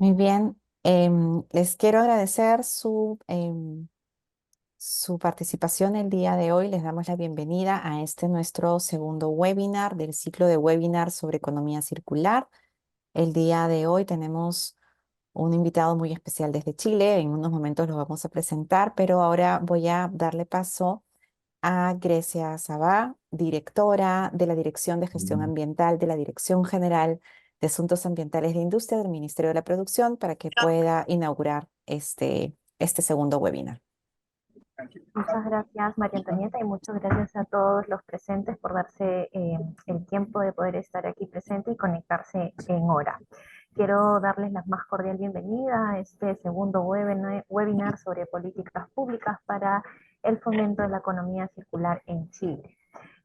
Muy bien. Les quiero agradecer su participación el día de hoy. Les damos la bienvenida a este nuestro segundo webinar del ciclo de webinars sobre economía circular. El día de hoy tenemos un invitado muy especial desde Chile. En unos momentos lo vamos a presentar, pero ahora voy a darle paso a Grecia Sabá, directora de la Dirección de Gestión Ambiental de la Dirección General de Asuntos Ambientales de Industria del Ministerio de la Producción, para que pueda inaugurar este segundo webinar. Muchas gracias, María Antonieta, y muchas gracias a todos los presentes por darse el tiempo de poder estar aquí presente y conectarse en hora. Quiero darles la más cordial bienvenida a este segundo webinar sobre políticas públicas para el fomento de la economía circular en Chile.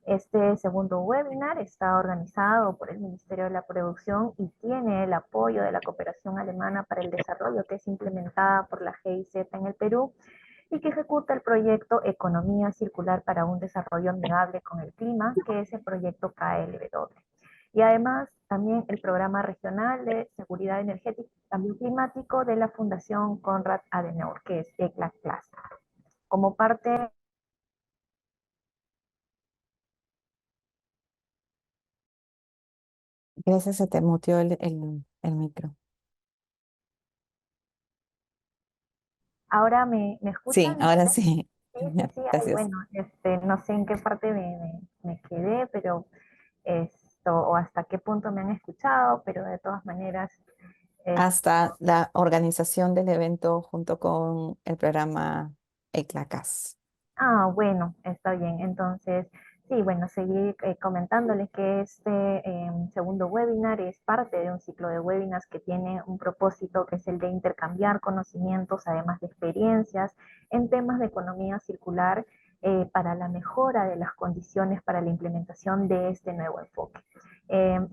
Este segundo webinar está organizado por el Ministerio de la Producción y tiene el apoyo de la Cooperación Alemana para el Desarrollo, que es implementada por la GIZ en el Perú y que ejecuta el proyecto Economía Circular para un Desarrollo Amigable con el Clima, que es el proyecto KLW. Y además también el Programa Regional de Seguridad Energética y Cambio Climático de la Fundación Konrad Adenauer, que es ECLA-CLAS. Como parte. Gracias, se te muteó el micro. ¿Ahora me Sí, escuchan? ¿Me ahora ven? sí. Sí, sí, Genial, sí. Ay, gracias. bueno, no sé en qué parte me quedé, pero o hasta qué punto me han escuchado, pero de todas maneras, Hasta la organización del evento junto con el programa ECLACAS. Bueno, está bien. Entonces, sí, bueno, seguir comentándoles que este segundo webinar es parte de un ciclo de webinars que tiene un propósito que es el de intercambiar conocimientos, además de experiencias, en temas de economía circular para la mejora de las condiciones para la implementación de este nuevo enfoque.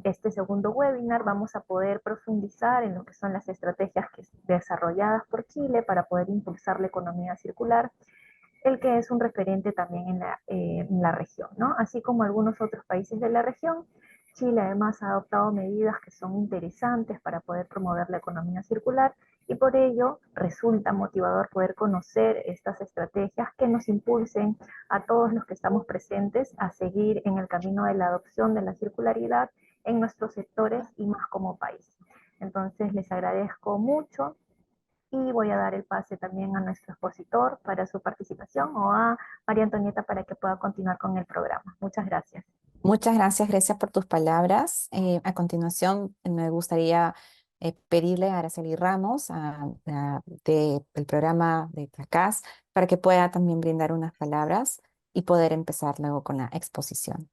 Este segundo webinar vamos a poder profundizar en lo que son las estrategias desarrolladas por Chile para poder impulsar la economía circular, el que es un referente también en la región, ¿no? Así como algunos otros países de la región, Chile además ha adoptado medidas que son interesantes para poder promover la economía circular y por ello resulta motivador poder conocer estas estrategias que nos impulsen a todos los que estamos presentes a seguir en el camino de la adopción de la circularidad en nuestros sectores y más como país. Entonces les agradezco mucho y voy a dar el pase también a nuestro expositor para su participación o a María Antonieta para que pueda continuar con el programa. Muchas gracias. Muchas gracias, Grecia, por tus palabras. A continuación, me gustaría pedirle a Araceli Ramos, del programa de CACAS, para que pueda también brindar unas palabras y poder empezar luego con la exposición.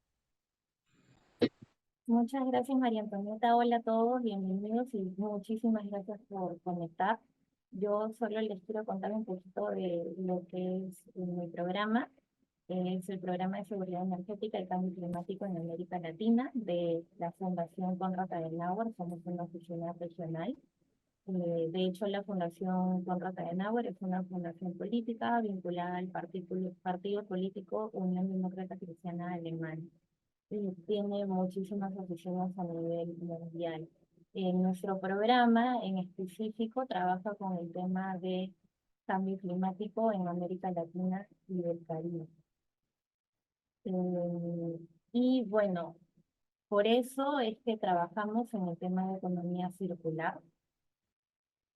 Muchas gracias, María Antonieta. Hola a todos, bienvenidos y muchísimas gracias por conectar. Yo solo les quiero contar un poquito de lo que es mi programa. Es el programa de seguridad energética y cambio climático en América Latina de la Fundación Konrad Adenauer. Somos una oficina regional. De hecho, la Fundación Konrad Adenauer es una fundación política vinculada al partido político Unión Demócrata Cristiana Alemana y tiene muchísimas oficinas a nivel mundial. En nuestro programa en específico trabaja con el tema de cambio climático en América Latina y el Caribe. Y bueno, por eso es que trabajamos en el tema de economía circular.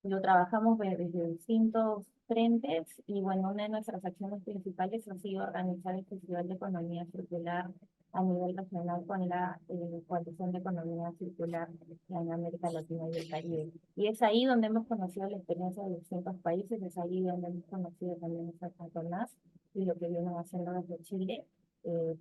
Lo trabajamos desde distintos frentes y bueno, una de nuestras acciones principales ha sido organizar el Festival de Economía Circular a nivel nacional con la Coalición de Economía Circular en América Latina y el Caribe. Y es ahí donde hemos conocido la experiencia de distintos países, es ahí donde hemos conocido también esta patronaz y lo que vienen haciendo desde Chile.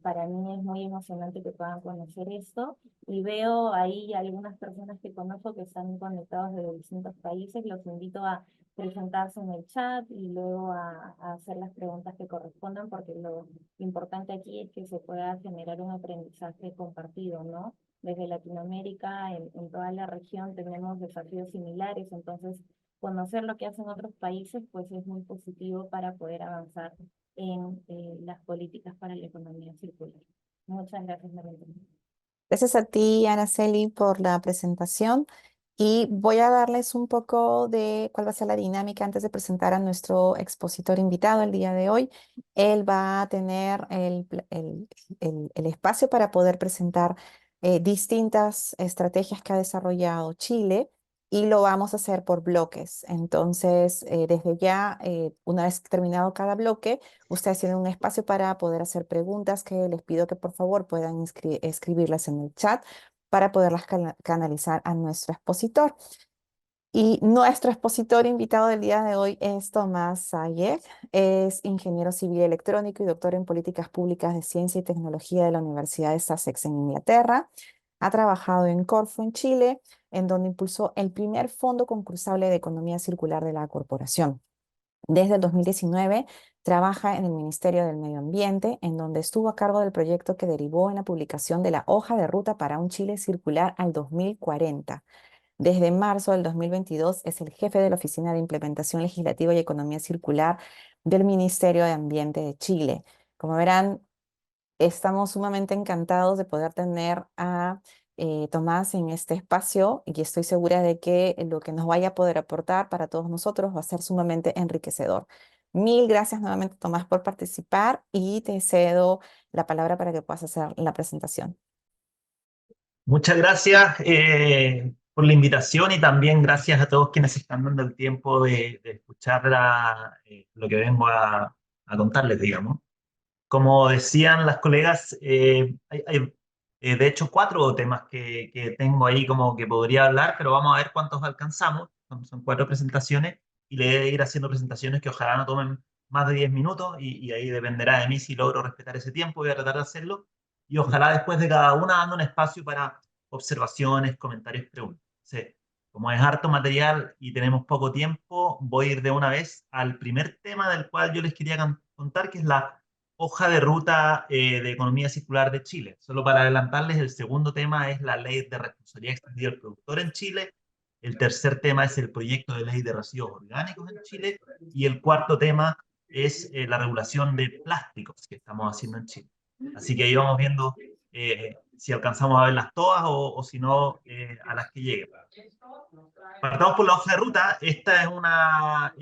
Para mí es muy emocionante que puedan conocer esto y veo ahí algunas personas que conozco que están conectados desde distintos países. Los invito a presentarse en el chat y luego a hacer las preguntas que correspondan, porque lo importante aquí es que se pueda generar un aprendizaje compartido, ¿no? Desde Latinoamérica, en toda la región tenemos desafíos similares, entonces conocer lo que hacen otros países pues es muy positivo para poder avanzar en las políticas para la economía circular. Muchas gracias, María. Gracias a ti, Araceli, por la presentación. Y voy a darles un poco de cuál va a ser la dinámica antes de presentar a nuestro expositor invitado el día de hoy. Él va a tener el espacio para poder presentar distintas estrategias que ha desarrollado Chile y lo vamos a hacer por bloques. Entonces, desde ya, una vez terminado cada bloque, ustedes tienen un espacio para poder hacer preguntas que les pido que por favor puedan escribirlas en el chat para poderlas canalizar a nuestro expositor. Y nuestro expositor invitado del día de hoy es Tomás Sayek, es ingeniero civil electrónico y doctor en políticas públicas de ciencia y tecnología de la Universidad de Sussex en Inglaterra. Ha trabajado en Corfo, en Chile, en donde impulsó el primer fondo concursable de economía circular de la corporación. Desde el 2019 trabaja en el Ministerio del Medio Ambiente, en donde estuvo a cargo del proyecto que derivó en la publicación de la hoja de ruta para un Chile circular al 2040. Desde marzo del 2022 es el jefe de la Oficina de Implementación Legislativa y Economía Circular del Ministerio de Ambiente de Chile. Como verán, estamos sumamente encantados de poder tener a Tomás en este espacio y estoy segura de que lo que nos vaya a poder aportar para todos nosotros va a ser sumamente enriquecedor. Mil gracias nuevamente, Tomás, por participar y te cedo la palabra para que puedas hacer la presentación. Muchas gracias por la invitación y también gracias a todos quienes están dando el tiempo de escuchar lo que vengo a contarles, digamos. Como decían las colegas, hay, de hecho 4 temas que tengo ahí como que podría hablar, pero vamos a ver cuántos alcanzamos. Son 4 presentaciones y le voy a ir haciendo presentaciones que ojalá no tomen más de 10 minutos y ahí dependerá de mí si logro respetar ese tiempo, voy a tratar de hacerlo. Y ojalá después de cada una dando un espacio para observaciones, comentarios, preguntas. Sí. Como es harto material y tenemos poco tiempo, voy a ir de una vez al primer tema del cual yo les quería contar, que es la hoja de ruta de economía circular de Chile. Solo para adelantarles, el segundo tema es la ley de responsabilidad extendida del productor en Chile. El tercer tema es el proyecto de ley de residuos orgánicos en Chile. Y el cuarto tema es la regulación de plásticos que estamos haciendo en Chile. Así que ahí vamos viendo si alcanzamos a verlas todas o si no, a las que lleguen. Partamos por la hoja de ruta. Esta es un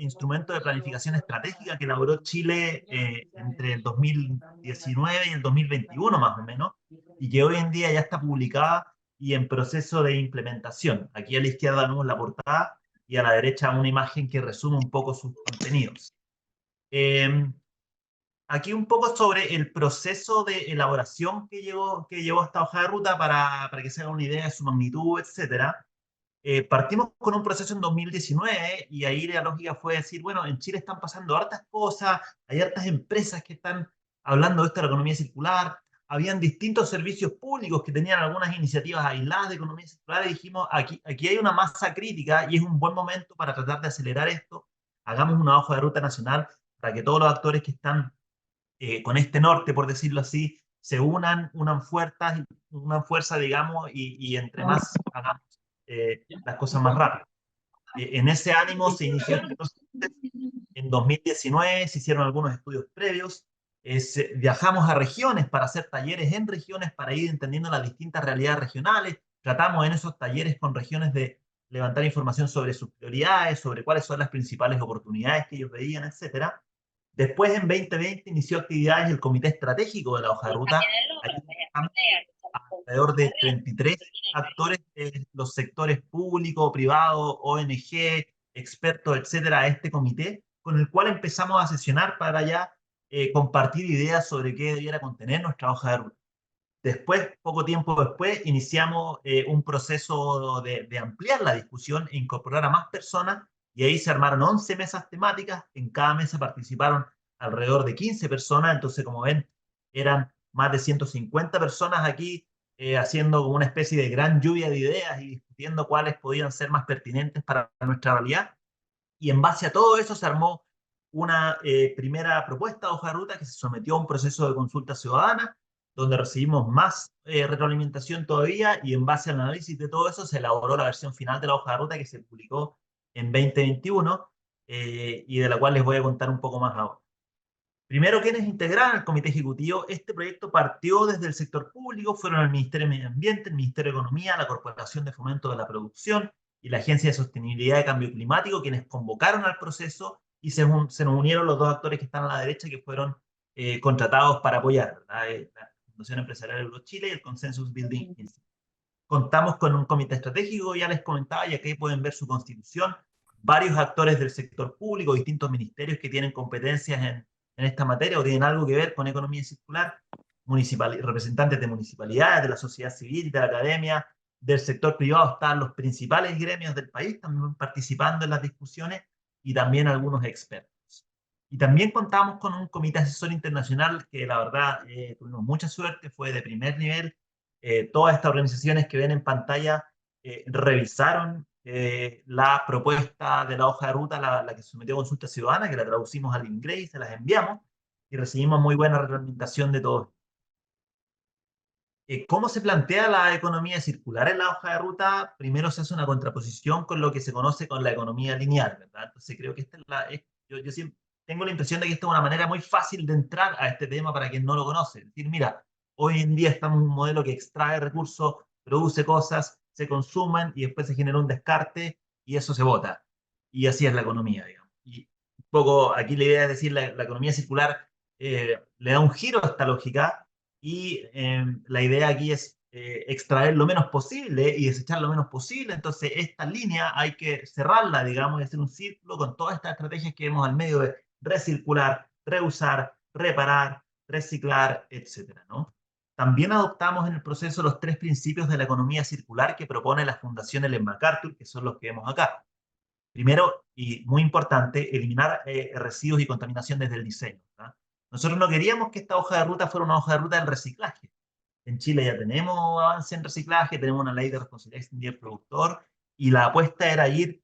instrumento de planificación estratégica que elaboró Chile entre el 2019 y el 2021 más o menos, y que hoy en día ya está publicada y en proceso de implementación. Aquí a la izquierda vemos la portada y a la derecha una imagen que resume un poco sus contenidos. Aquí un poco sobre el proceso de elaboración que llevó esta hoja de ruta para que se haga una idea de su magnitud, etcétera. Partimos con un proceso en 2019 y ahí la lógica fue decir, bueno, en Chile están pasando hartas cosas, hay hartas empresas que están hablando de esto de la economía circular, habían distintos servicios públicos que tenían algunas iniciativas aisladas de economía circular y dijimos, aquí hay una masa crítica y es un buen momento para tratar de acelerar esto, hagamos una hoja de ruta nacional para que todos los actores que están con este norte, por decirlo así, se unan fuerza, digamos, y entre más hagamos las cosas más rápido. En ese ánimo se inició este proceso. En 2019 se hicieron algunos estudios previos. Viajamos a regiones para hacer talleres en regiones para ir entendiendo las distintas realidades regionales. Tratamos en esos talleres con regiones de levantar información sobre sus prioridades, sobre cuáles son las principales oportunidades que ellos veían, etcétera. Después, en 2020, inició actividades el Comité Estratégico de la Hoja de Ruta. Ahí estamos alrededor de 33 actores de los sectores público, privado, ONG, expertos, etcétera, a este comité, con el cual empezamos a sesionar para ya compartir ideas sobre qué debiera contener nuestra hoja de ruta. Después, poco tiempo después, iniciamos un proceso de ampliar la discusión e incorporar a más personas, y ahí se armaron 11 mesas temáticas. En cada mesa participaron alrededor de 15 personas, entonces como ven, eran más de 150 personas aquí haciendo como una especie de gran lluvia de ideas y discutiendo cuáles podían ser más pertinentes para nuestra realidad. Y en base a todo eso se armó una primera propuesta de hoja de ruta que se sometió a un proceso de consulta ciudadana, donde recibimos más retroalimentación todavía, y en base al análisis de todo eso se elaboró la versión final de la hoja de ruta que se publicó en 2021 y de la cual les voy a contar un poco más ahora. Primero, ¿quiénes integraron el comité ejecutivo? Este proyecto partió desde el sector público, fueron el Ministerio de Medio Ambiente, el Ministerio de Economía, la Corporación de Fomento de la Producción, y la Agencia de Sostenibilidad de Cambio Climático, quienes convocaron al proceso y se nos unieron los dos actores que están a la derecha, que fueron contratados para apoyar, ¿verdad? La Fundación Empresarial Eurochile y el Consensus Building Institute. Contamos con un comité estratégico, ya les comentaba, y aquí pueden ver su constitución, varios actores del sector público, distintos ministerios que tienen competencias en esta materia o tienen algo que ver con economía circular, representantes de municipalidades, de la sociedad civil, de la academia, del sector privado, están los principales gremios del país también participando en las discusiones y también algunos expertos. Y también contamos con un comité asesor internacional que la verdad tuvimos mucha suerte, fue de primer nivel. Todas estas organizaciones que ven en pantalla revisaron la propuesta de la hoja de ruta, la que se sometió a consulta ciudadana, que la traducimos al inglés y se las enviamos y recibimos muy buena retroalimentación de todos. ¿Cómo se plantea la economía circular en la hoja de ruta? Primero se hace una contraposición con lo que se conoce con la economía lineal, ¿verdad? Entonces creo que esta es yo siempre tengo la impresión de que esta es una manera muy fácil de entrar a este tema para quien no lo conoce. Es decir, mira, hoy en día estamos en un modelo que extrae recursos, produce cosas, se consumen y después se genera un descarte y eso se bota. Y así es la economía, digamos. Y un poco aquí la idea es decir, la economía circular le da un giro a esta lógica y la idea aquí es extraer lo menos posible y desechar lo menos posible. Entonces, esta línea hay que cerrarla, digamos, y hacer un círculo con todas estas estrategias que vemos al medio de recircular, reusar, reparar, reciclar, etcétera, ¿no? También adoptamos en el proceso los 3 principios de la economía circular que propone la Fundación Ellen MacArthur, que son los que vemos acá. Primero, y muy importante, eliminar residuos y contaminación desde el diseño, ¿verdad? Nosotros no queríamos que esta hoja de ruta fuera una hoja de ruta del reciclaje. En Chile ya tenemos avance en reciclaje, tenemos una ley de responsabilidad extendida del productor, y la apuesta era ir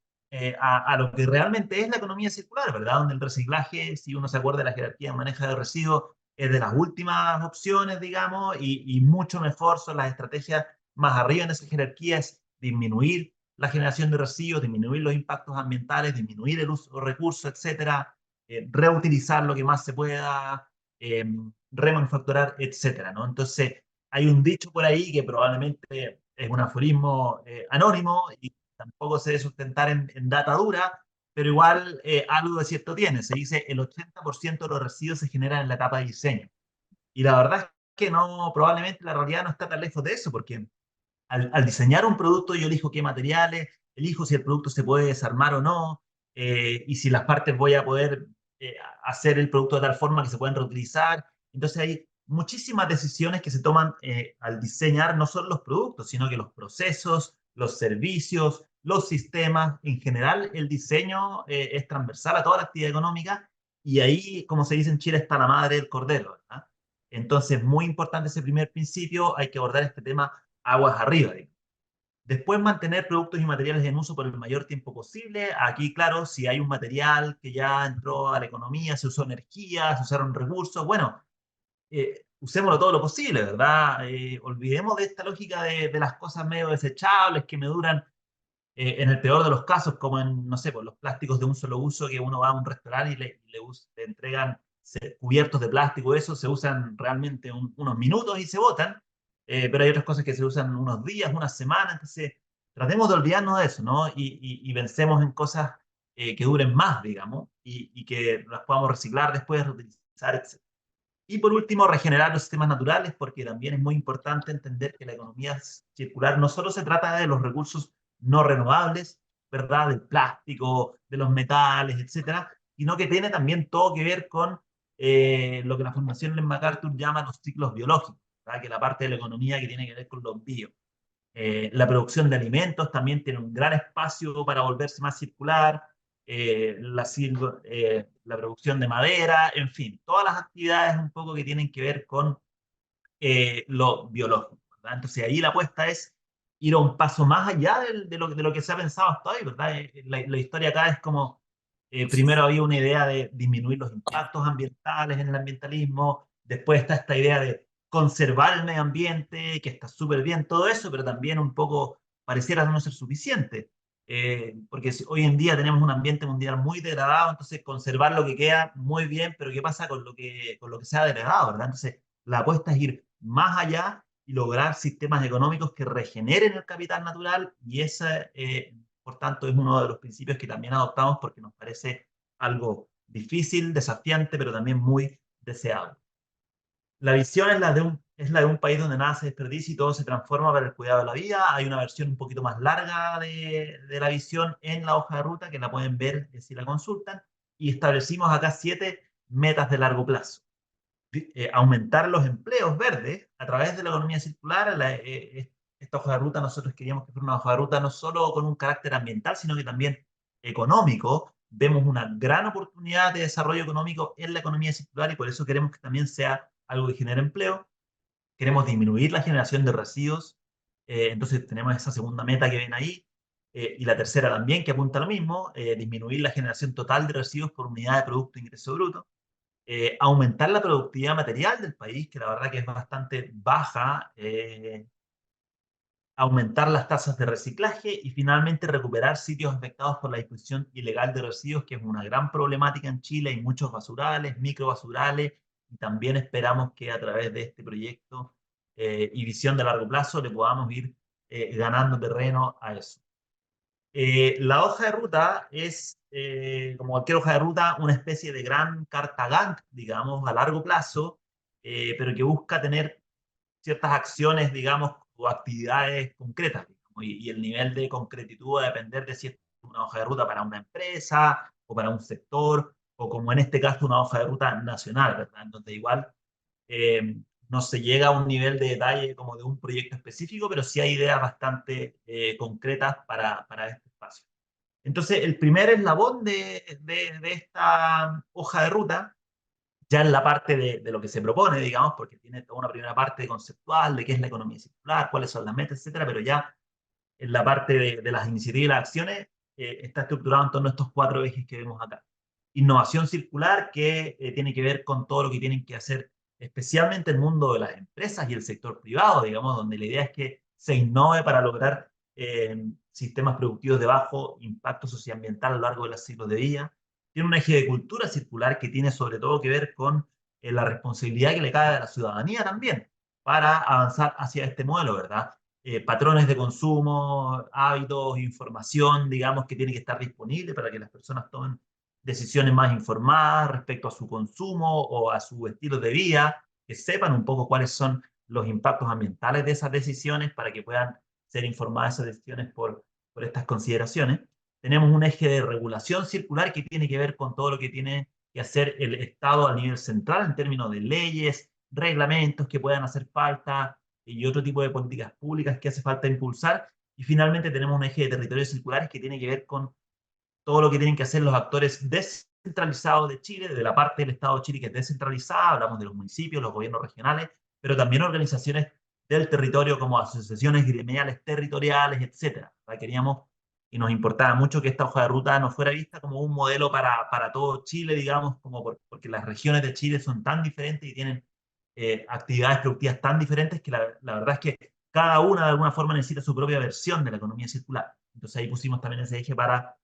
a lo que realmente es la economía circular, ¿verdad? Donde el reciclaje, si uno se acuerda de la jerarquía de manejo de residuos, es de las últimas opciones, digamos, y mucho mejor son las estrategias más arriba en esa jerarquía, es disminuir la generación de residuos, disminuir los impactos ambientales, disminuir el uso de recursos, etcétera, reutilizar lo que más se pueda, remanufacturar, etcétera, ¿no? Entonces, hay un dicho por ahí que probablemente es un aforismo anónimo y tampoco se debe sustentar en data dura, pero igual algo de cierto tiene. Se dice el 80% de los residuos se generan en la etapa de diseño. Y la verdad es que no, probablemente la realidad no está tan lejos de eso, porque al diseñar un producto yo elijo qué materiales, elijo si el producto se puede desarmar o no, y si las partes voy a poder eh, hacer el producto de tal forma que se pueden reutilizar. Entonces hay muchísimas decisiones que se toman al diseñar no solo los productos, sino que los procesos, los servicios, los sistemas. En general, el diseño es transversal a toda la actividad económica y ahí, como se dice en Chile, está la madre del cordero, ¿verdad? Entonces, muy importante ese primer principio, hay que abordar este tema aguas arriba. Después, mantener productos y materiales en uso por el mayor tiempo posible. Aquí, claro, si hay un material que ya entró a la economía, se usó energía, se usaron recursos, bueno, usémoslo todo lo posible, ¿verdad? Olvidemos de esta lógica de las cosas medio desechables que me duran, en el peor de los casos, como en, no sé, pues, los plásticos de un solo uso, que uno va a un restaurante y le entregan cubiertos de plástico, eso se usan realmente unos minutos y se botan, pero hay otras cosas que se usan unos días, unas semanas, entonces tratemos de olvidarnos de eso, ¿no? Y pensemos en cosas que duren más, digamos, y que las podamos reciclar después, reutilizar, etc. Y por último, regenerar los sistemas naturales, porque también es muy importante entender que la economía circular no solo se trata de los recursos no renovables, ¿verdad? Del plástico, de los metales, etcétera, sino que tiene también todo que ver con lo que la Fundación Ellen MacArthur llama los ciclos biológicos, ¿verdad? Que es la parte de la economía que tiene que ver con los bio. La producción de alimentos también tiene un gran espacio para volverse más circular, la producción de madera, en fin, todas las actividades un poco que tienen que ver con lo biológico, ¿verdad? Entonces ahí la apuesta es ir a un paso más allá de lo que se ha pensado hasta hoy, ¿verdad? La historia acá es como, primero había una idea de disminuir los impactos ambientales en el ambientalismo, después está esta idea de conservar el medio ambiente, que está súper bien todo eso, pero también un poco pareciera no ser suficiente, porque hoy en día tenemos un ambiente mundial muy degradado, entonces conservar lo que queda muy bien, pero ¿qué pasa con lo que se ha degradado, ¿verdad? Entonces la apuesta es ir más allá y lograr sistemas económicos que regeneren el capital natural y ese por tanto es uno de los principios que también adoptamos porque nos parece algo difícil, desafiante, pero también muy deseable. La visión es la de un país donde nada se desperdicia y todo se transforma para el cuidado de la vida. Hay una versión un poquito más larga de la visión en la hoja de ruta que la pueden ver si la consultan. Y establecimos acá 7 metas de largo plazo. Aumentar los empleos verdes a través de la economía circular. Esta hoja de ruta nosotros queríamos que fuera una hoja de ruta no solo con un carácter ambiental, sino que también económico. Vemos una gran oportunidad de desarrollo económico en la economía circular y por eso queremos que también sea algo que genere empleo. Queremos disminuir la generación de residuos, entonces tenemos esa segunda meta que ven ahí, y la tercera también que apunta a lo mismo, disminuir la generación total de residuos por unidad de Producto Ingreso Bruto. Aumentar la productividad material del país, que la verdad que es bastante baja, aumentar las tasas de reciclaje y finalmente recuperar sitios afectados por la disposición ilegal de residuos, que es una gran problemática en Chile. Hay muchos basurales, microbasurales, y también esperamos que a través de este proyecto y visión de largo plazo le podamos ir ganando terreno a eso. La hoja de ruta es, como cualquier hoja de ruta, una especie de gran carta Gantt, digamos, a largo plazo, pero que busca tener ciertas acciones, digamos, o actividades concretas, digamos, y el nivel de concretitud va a depender de si es una hoja de ruta para una empresa o para un sector, o como en este caso una hoja de ruta nacional, ¿verdad? Entonces igual no se llega a un nivel de detalle como de un proyecto específico, pero sí hay ideas bastante concretas para este espacio. Entonces, el primer eslabón de esta hoja de ruta, ya en la parte de lo que se propone, digamos, porque tiene toda una primera parte conceptual de qué es la economía circular, cuáles son las metas, etcétera, pero ya en la parte de las iniciativas y las acciones está estructurado en torno a estos 4 ejes que vemos acá. Innovación circular, que tiene que ver con todo lo que tienen que hacer, especialmente el mundo de las empresas y el sector privado, digamos, donde la idea es que se innove para lograr sistemas productivos de bajo impacto socioambiental a lo largo de los ciclos de vida. Tiene un eje de cultura circular que tiene sobre todo que ver con la responsabilidad que le cae a la ciudadanía también para avanzar hacia este modelo, ¿verdad? Patrones de consumo, hábitos, información, digamos, que tiene que estar disponible para que las personas tomen decisiones más informadas respecto a su consumo o a su estilo de vida, que sepan un poco cuáles son los impactos ambientales de esas decisiones para que puedan ser informadas esas decisiones por estas consideraciones. Tenemos un eje de regulación circular que tiene que ver con todo lo que tiene que hacer el Estado a nivel central en términos de leyes, reglamentos que puedan hacer falta y otro tipo de políticas públicas que hace falta impulsar. Y finalmente tenemos un eje de territorios circulares que tiene que ver con todo lo que tienen que hacer los actores descentralizados de Chile, de la parte del Estado de Chile que es descentralizada, hablamos de los municipios, los gobiernos regionales, pero también organizaciones del territorio como asociaciones gremiales territoriales, etcétera. Queríamos y nos importaba mucho que esta hoja de ruta no fuera vista como un modelo para todo Chile, digamos, como porque las regiones de Chile son tan diferentes y tienen actividades productivas tan diferentes que la verdad es que cada una de alguna forma necesita su propia versión de la economía circular. Entonces ahí pusimos también ese eje para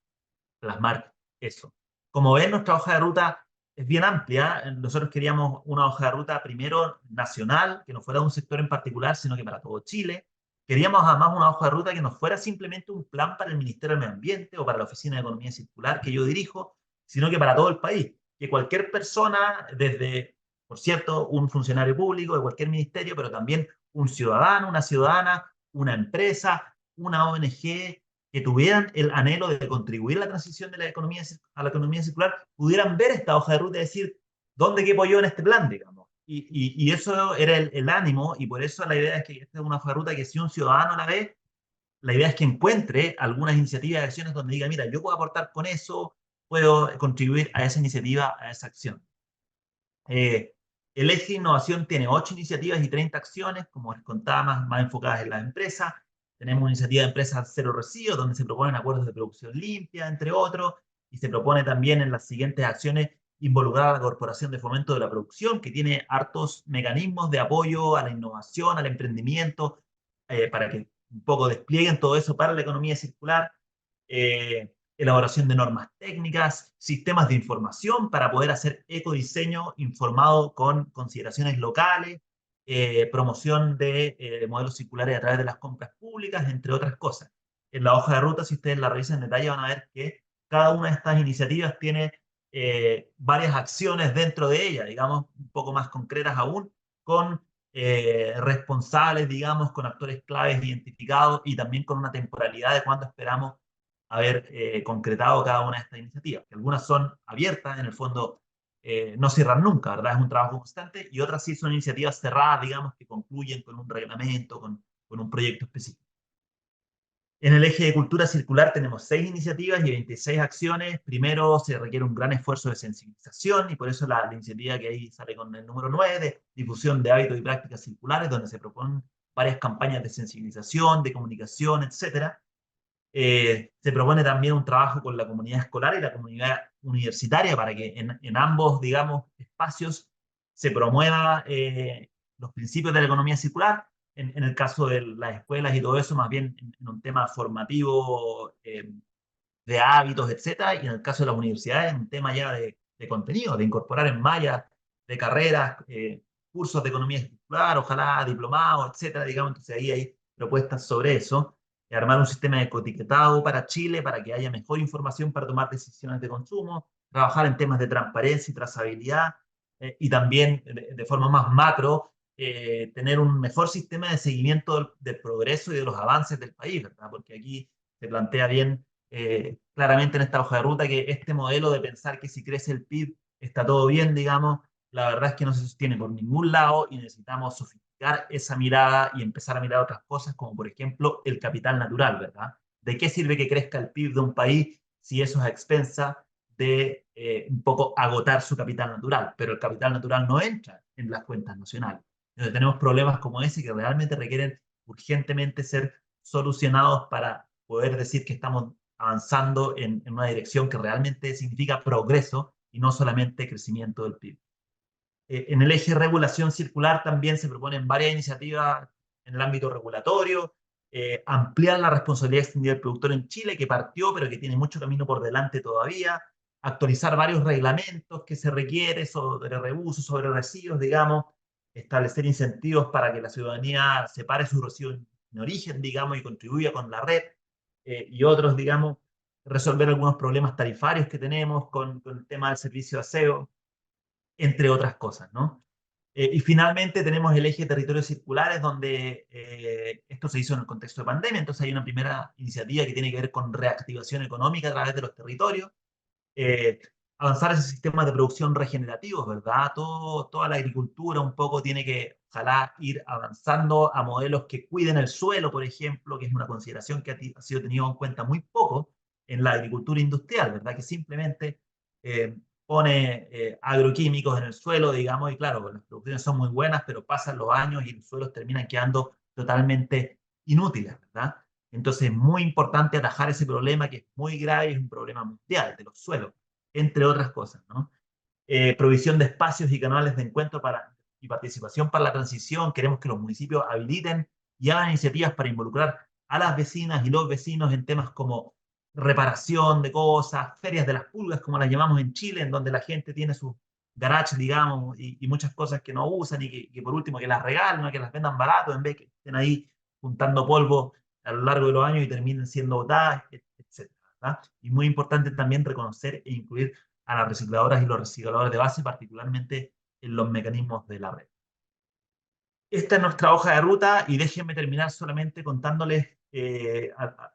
plasmar eso. Como ven, nuestra hoja de ruta es bien amplia. Nosotros queríamos una hoja de ruta primero nacional, que no fuera de un sector en particular, sino que para todo Chile. Queríamos además una hoja de ruta que no fuera simplemente un plan para el Ministerio del Medio Ambiente o para la Oficina de Economía Circular que yo dirijo, sino que para todo el país. Que cualquier persona, desde, por cierto, un funcionario público de cualquier ministerio, pero también un ciudadano, una ciudadana, una empresa, una ONG, que tuvieran el anhelo de contribuir a la transición de la economía, a la economía circular, pudieran ver esta hoja de ruta y decir, ¿dónde quepo yo en este plan, digamos? Y eso era el ánimo, y por eso la idea es que esta es una hoja de ruta que si un ciudadano la ve, la idea es que encuentre algunas iniciativas y acciones donde diga, mira, yo puedo aportar con eso, puedo contribuir a esa iniciativa, a esa acción. El eje de innovación tiene 8 iniciativas y 30 acciones, como les contaba, más enfocadas en las empresas. Tenemos una iniciativa de empresas cero residuos, donde se proponen acuerdos de producción limpia, entre otros, y se propone también en las siguientes acciones involucrar a la Corporación de Fomento de la Producción, que tiene hartos mecanismos de apoyo a la innovación, al emprendimiento, para que un poco desplieguen todo eso para la economía circular. Elaboración de normas técnicas, sistemas de información para poder hacer ecodiseño informado con consideraciones locales, promoción de modelos circulares a través de las compras públicas, entre otras cosas. en la hoja de ruta, si ustedes la revisan en detalle, van a ver que cada una de estas iniciativas tiene varias acciones dentro de ella, digamos, un poco más concretas aún, con responsables, digamos, con actores claves identificados y también con una temporalidad de cuándo esperamos haber concretado cada una de estas iniciativas. Que algunas son abiertas, en el fondo no cierran nunca, ¿verdad? Es un trabajo constante, y otras sí son iniciativas cerradas, digamos, que concluyen con un reglamento, con un proyecto específico. En el eje de cultura circular tenemos 6 iniciativas y 26 acciones. Primero, se requiere un gran esfuerzo de sensibilización, y por eso la iniciativa que ahí sale con el número 9 de difusión de hábitos y prácticas circulares, donde se proponen varias campañas de sensibilización, de comunicación, etcétera. Se propone también un trabajo con la comunidad escolar y la comunidad universitaria para que en ambos, digamos, espacios se promueva los principios de la economía circular. En el caso de las escuelas y todo eso, más bien en un tema formativo de hábitos, etcétera, y en el caso de las universidades, un tema ya de contenido, de incorporar en malla de carreras, cursos de economía circular, ojalá diplomados, etcétera, digamos. Entonces ahí hay propuestas sobre eso, armar un sistema de coetiquetado para Chile para que haya mejor información para tomar decisiones de consumo, trabajar en temas de transparencia y trazabilidad, y también de forma más macro, tener un mejor sistema de seguimiento del progreso y de los avances del país, ¿verdad? Porque aquí se plantea bien claramente en esta hoja de ruta que este modelo de pensar que si crece el PIB está todo bien, digamos, la verdad es que no se sostiene por ningún lado, y necesitamos sofisticar esa mirada y empezar a mirar otras cosas, como por ejemplo el capital natural, ¿verdad? ¿De qué sirve que crezca el PIB de un país si eso es a expensa de un poco agotar su capital natural? Pero el capital natural no entra en las cuentas nacionales. Entonces tenemos problemas como ese que realmente requieren urgentemente ser solucionados para poder decir que estamos avanzando en una dirección que realmente significa progreso y no solamente crecimiento del PIB. En el eje regulación circular también se proponen varias iniciativas en el ámbito regulatorio, ampliar la responsabilidad extendida del productor en Chile, que partió, pero que tiene mucho camino por delante todavía, actualizar varios reglamentos que se requiere sobre reuso, sobre residuos, digamos, establecer incentivos para que la ciudadanía separe sus residuos en origen, digamos, y contribuya con la red, y otros, digamos, resolver algunos problemas tarifarios que tenemos con el tema del servicio de aseo, entre otras cosas, ¿no? Y finalmente tenemos el eje de territorios circulares, donde esto se hizo en el contexto de pandemia. Entonces hay una primera iniciativa que tiene que ver con reactivación económica a través de los territorios, eh, avanzar ese sistema de producción regenerativos, ¿verdad? Toda la agricultura un poco tiene que, ojalá, ir avanzando a modelos que cuiden el suelo, por ejemplo, que es una consideración que ha sido tenido en cuenta muy poco en la agricultura industrial, ¿verdad? Que simplemente pone agroquímicos en el suelo, digamos, y claro, las producciones son muy buenas, pero pasan los años y los suelos terminan quedando totalmente inútiles, ¿verdad? Entonces es muy importante atajar ese problema, que es muy grave, es un problema mundial de los suelos, entre otras cosas, ¿no? Provisión de espacios y canales de encuentro y participación para la transición. Queremos que los municipios habiliten y hagan iniciativas para involucrar a las vecinas y los vecinos en temas como reparación de cosas, ferias de las pulgas, como las llamamos en Chile, en donde la gente tiene sus garages, digamos, y muchas cosas que no usan, y que por último que las regalen, ¿no? Que las vendan barato, en vez que estén ahí juntando polvo a lo largo de los años y terminen siendo botadas, etcétera, ¿verdad? Y muy importante también reconocer e incluir a las recicladoras y los recicladores de base, particularmente en los mecanismos de la red. Esta es nuestra hoja de ruta, y déjenme terminar solamente contándoles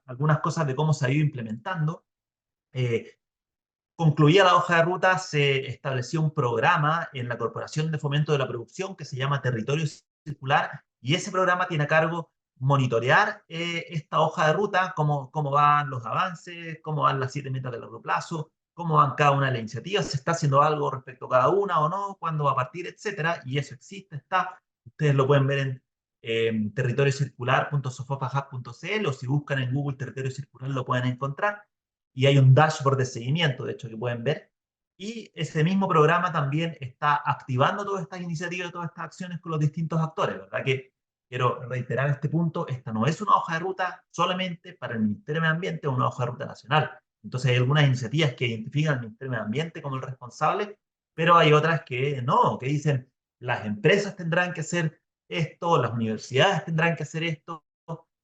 algunas cosas de cómo se ha ido implementando. Eh, Concluida la hoja de ruta, se estableció un programa en la Corporación de Fomento de la Producción que se llama Territorio Circular, y ese programa tiene a cargo monitorear esta hoja de ruta, cómo van los avances, cómo van las 7 metas de largo plazo, cómo van cada una de las iniciativas, si está haciendo algo respecto a cada una o no, cuándo va a partir, etcétera. Y eso existe, está. Ustedes lo pueden ver en territoriocircular.sofopahub.cl, o si buscan en Google Territorio Circular lo pueden encontrar. Y hay un dashboard de seguimiento, de hecho, que pueden ver. Y ese mismo programa también está activando todas estas iniciativas, todas estas acciones con los distintos actores, ¿verdad? Que quiero reiterar este punto: esta no es una hoja de ruta solamente para el Ministerio de Medio Ambiente, es una hoja de ruta nacional. Entonces hay algunas iniciativas que identifican al Ministerio de Medio Ambiente como el responsable, pero hay otras que no, que dicen las empresas tendrán que hacer esto, las universidades tendrán que hacer esto,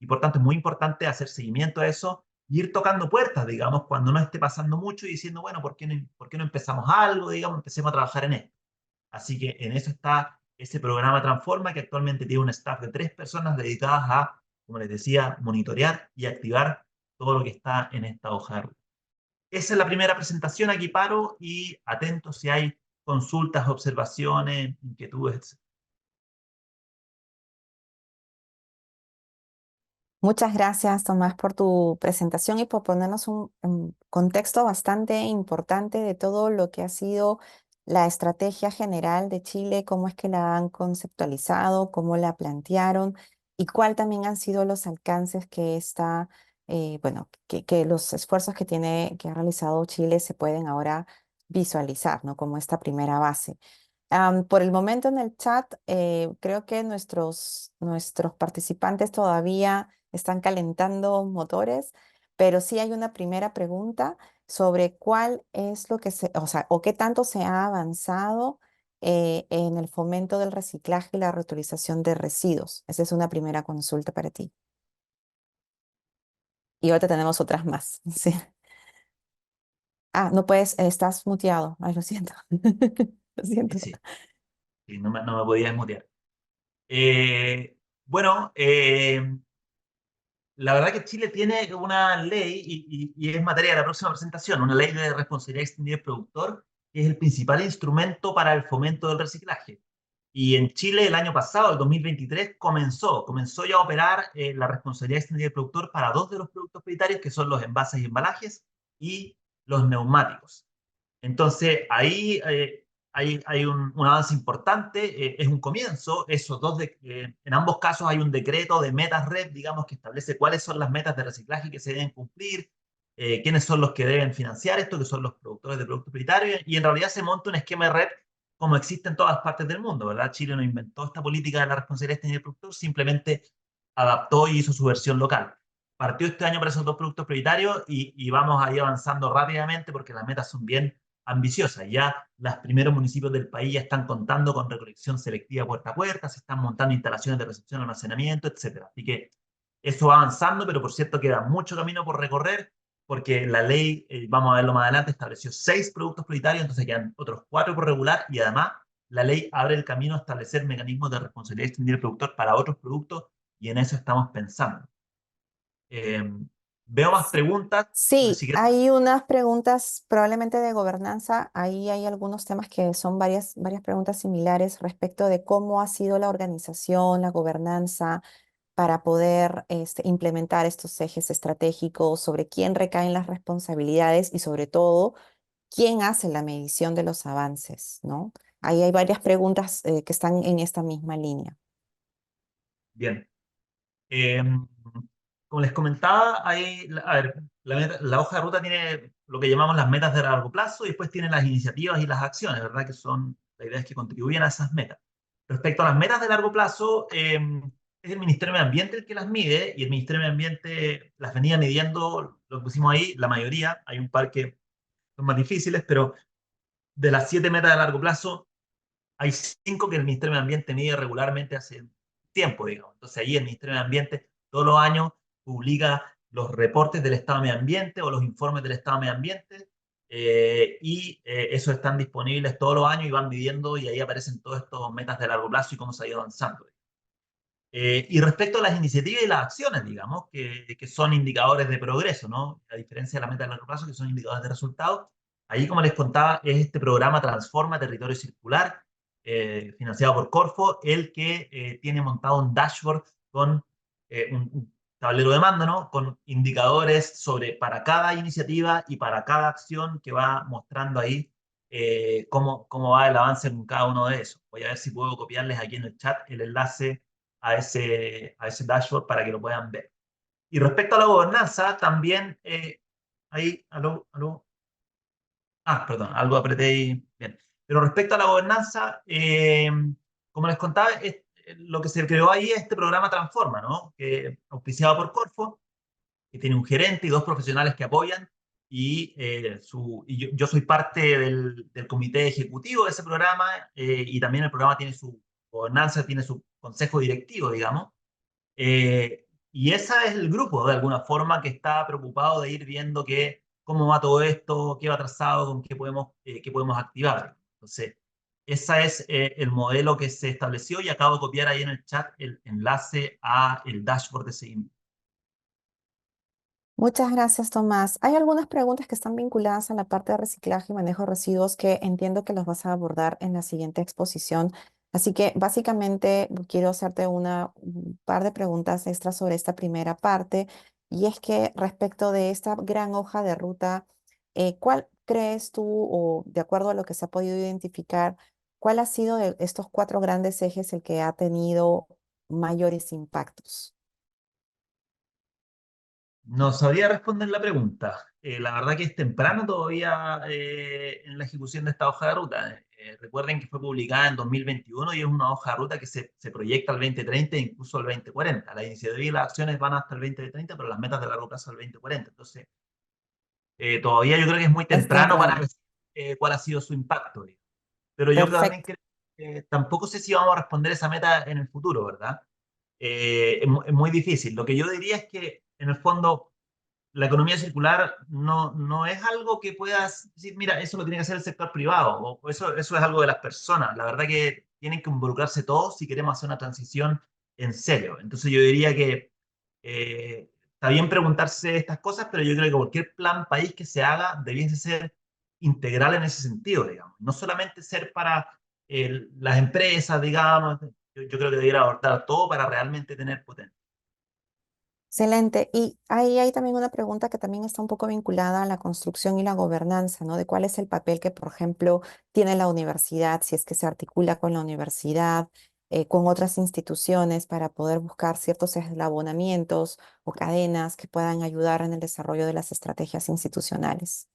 y por tanto es muy importante hacer seguimiento a eso y ir tocando puertas, digamos, cuando no esté pasando mucho y diciendo, bueno, por qué no empezamos algo, digamos, empecemos a trabajar en esto. Así que en eso está ese programa Transforma, que actualmente tiene un staff de 3 personas dedicadas a, como les decía, monitorear y activar todo lo que está en esta hoja de ruta. Esa es la primera presentación, aquí paro y atento si hay consultas, observaciones, inquietudes. Muchas gracias, Tomás, por tu presentación y por ponernos un contexto bastante importante de todo lo que ha sido la estrategia general de Chile, cómo es que la han conceptualizado, cómo la plantearon y cuál también han sido los alcances que está, bueno, que los esfuerzos que ha realizado Chile se pueden ahora visualizar, ¿no? Como esta primera base. Por el momento en el chat, creo que nuestros participantes todavía están calentando motores, pero sí hay una primera pregunta sobre cuál es lo que o sea, o qué tanto se ha avanzado en el fomento del reciclaje y la reutilización de residuos. Esa es una primera consulta para ti. Y ahorita tenemos otras más. Sí. Ah, no puedes, estás muteado. Ay, lo siento. Lo Sí, siento. sí, sí, no me podía desmutear. Bueno, la verdad que Chile tiene una ley, y es materia de la próxima presentación, una ley de responsabilidad extendida del productor, que es el principal instrumento para el fomento del reciclaje. Y en Chile el año pasado, el 2023, comenzó ya a operar la responsabilidad extendida del productor para 2 de los productos prioritarios, que son los envases y embalajes y los neumáticos. Entonces, ahí hay un avance importante, es un comienzo. En ambos casos hay un decreto de metas red, digamos, que establece cuáles son las metas de reciclaje que se deben cumplir, quiénes son los que deben financiar esto, que son los productores de productos prioritarios, y en realidad se monta un esquema de red como existe en todas partes del mundo, ¿verdad? Chile no inventó esta política de la responsabilidad extendida del productor, simplemente adaptó y hizo su versión local. Partió este año para esos 2 productos prioritarios y vamos ahí avanzando rápidamente porque las metas son bien ambiciosa. Ya los primeros municipios del país ya están contando con recolección selectiva puerta a puerta, se están montando instalaciones de recepción, almacenamiento, etcétera. Así que eso va avanzando, pero por cierto queda mucho camino por recorrer, porque la ley, vamos a verlo más adelante, estableció 6 productos prioritarios, entonces quedan otros 4 por regular, y además la ley abre el camino a establecer mecanismos de responsabilidad extendida del productor para otros productos, y en eso estamos pensando. Eh, Veo más preguntas. Sí, Si quieres. hay unas preguntas probablemente de gobernanza. Ahí hay algunos temas que son varias preguntas similares respecto de cómo ha sido la organización, la gobernanza para poder implementar estos ejes estratégicos, sobre quién recaen las responsabilidades y sobre todo quién hace la medición de los avances, ¿no? Ahí hay varias preguntas que están en esta misma línea. Bien. Eh, Como les comentaba, a ver, la hoja de ruta tiene lo que llamamos las metas de largo plazo y después tiene las iniciativas y las acciones, ¿verdad? Que son las ideas que contribuyen a esas metas. Respecto a las metas de largo plazo, es el Ministerio de Medio Ambiente el que las mide, y el Ministerio de Medio Ambiente las venía midiendo, lo pusimos ahí, la mayoría. Hay un par que son más difíciles, pero de las 7 metas de largo plazo, hay 5 que el Ministerio de Medio Ambiente mide regularmente hace tiempo, digamos. Entonces ahí el Ministerio de Medio Ambiente todos los años publica los reportes del estado de medio ambiente o los informes del estado de medio ambiente, esos están disponibles todos los años y van midiendo, y ahí aparecen todas estas metas de largo plazo y cómo se ha ido avanzando. Y respecto a las iniciativas y las acciones, digamos, que son indicadores de progreso, ¿no? A diferencia de la meta de largo plazo, que son indicadores de resultados, ahí, como les contaba, es este programa Transforma Territorio Circular, financiado por Corfo, el que tiene montado un dashboard con un tablero de mando, ¿no? Con indicadores para cada iniciativa y para cada acción, que va mostrando ahí cómo va el avance en cada uno de esos. Voy a ver si puedo copiarles aquí en el chat el enlace a ese dashboard para que lo puedan ver. Y respecto a la gobernanza, también ahí, perdón, algo apreté ahí. Bien. Pero respecto a la gobernanza, como les contaba, lo que se creó ahí es este programa Transforma, ¿no? Que auspiciado por Corfo, que tiene un gerente y 2 profesionales que apoyan, y yo soy parte del comité ejecutivo de ese programa, y también el programa tiene su gobernanza, tiene su consejo directivo, digamos. y ese es el grupo, de alguna forma, que está preocupado de ir viendo cómo va todo esto, qué va atrasado, con qué podemos activar. Entonces, ese es el modelo que se estableció y acabo de copiar ahí en el chat el enlace a el dashboard de seguimiento. Muchas gracias, Tomás. Hay algunas preguntas que están vinculadas a la parte de reciclaje y manejo de residuos que entiendo que los vas a abordar en la siguiente exposición. Así que básicamente quiero hacerte un par de preguntas extras sobre esta primera parte. Y es que respecto de esta gran hoja de ruta, ¿cuál crees tú, o de acuerdo a lo que se ha podido identificar, cuál ha sido de estos cuatro grandes ejes el que ha tenido mayores impactos? No sabría responder la pregunta. La verdad que es temprano todavía en la ejecución de esta hoja de ruta. Recuerden que fue publicada en 2021 y es una hoja de ruta que se proyecta al 2030 e incluso al 2040. La iniciativa y las acciones van hasta el 2030, pero las metas de largo plazo al 2040. Entonces, todavía yo creo que es muy Es temprano para temprano. decir cuál ha sido su impacto, digamos. Pero yo también Perfecto. creo que tampoco sé si vamos a responder esa meta en el futuro, ¿verdad? Es muy difícil. Lo que yo diría es que, en el fondo, la economía circular no es algo que puedas decir, mira, eso lo tiene que hacer el sector privado, o eso es algo de las personas. La verdad que tienen que involucrarse todos si queremos hacer una transición en serio. Entonces yo diría que está bien preguntarse estas cosas, pero yo creo que cualquier plan país que se haga debiese ser integral en ese sentido, digamos. No solamente ser para las empresas, digamos. Yo creo que debiera abortar todo para realmente tener potencia. Excelente. Y ahí hay también una pregunta que también está un poco vinculada a la construcción y la gobernanza, ¿no? De cuál es el papel que, por ejemplo, tiene la universidad, si es que se articula con la universidad, con otras instituciones para poder buscar ciertos eslabonamientos o cadenas que puedan ayudar en el desarrollo de las estrategias institucionales.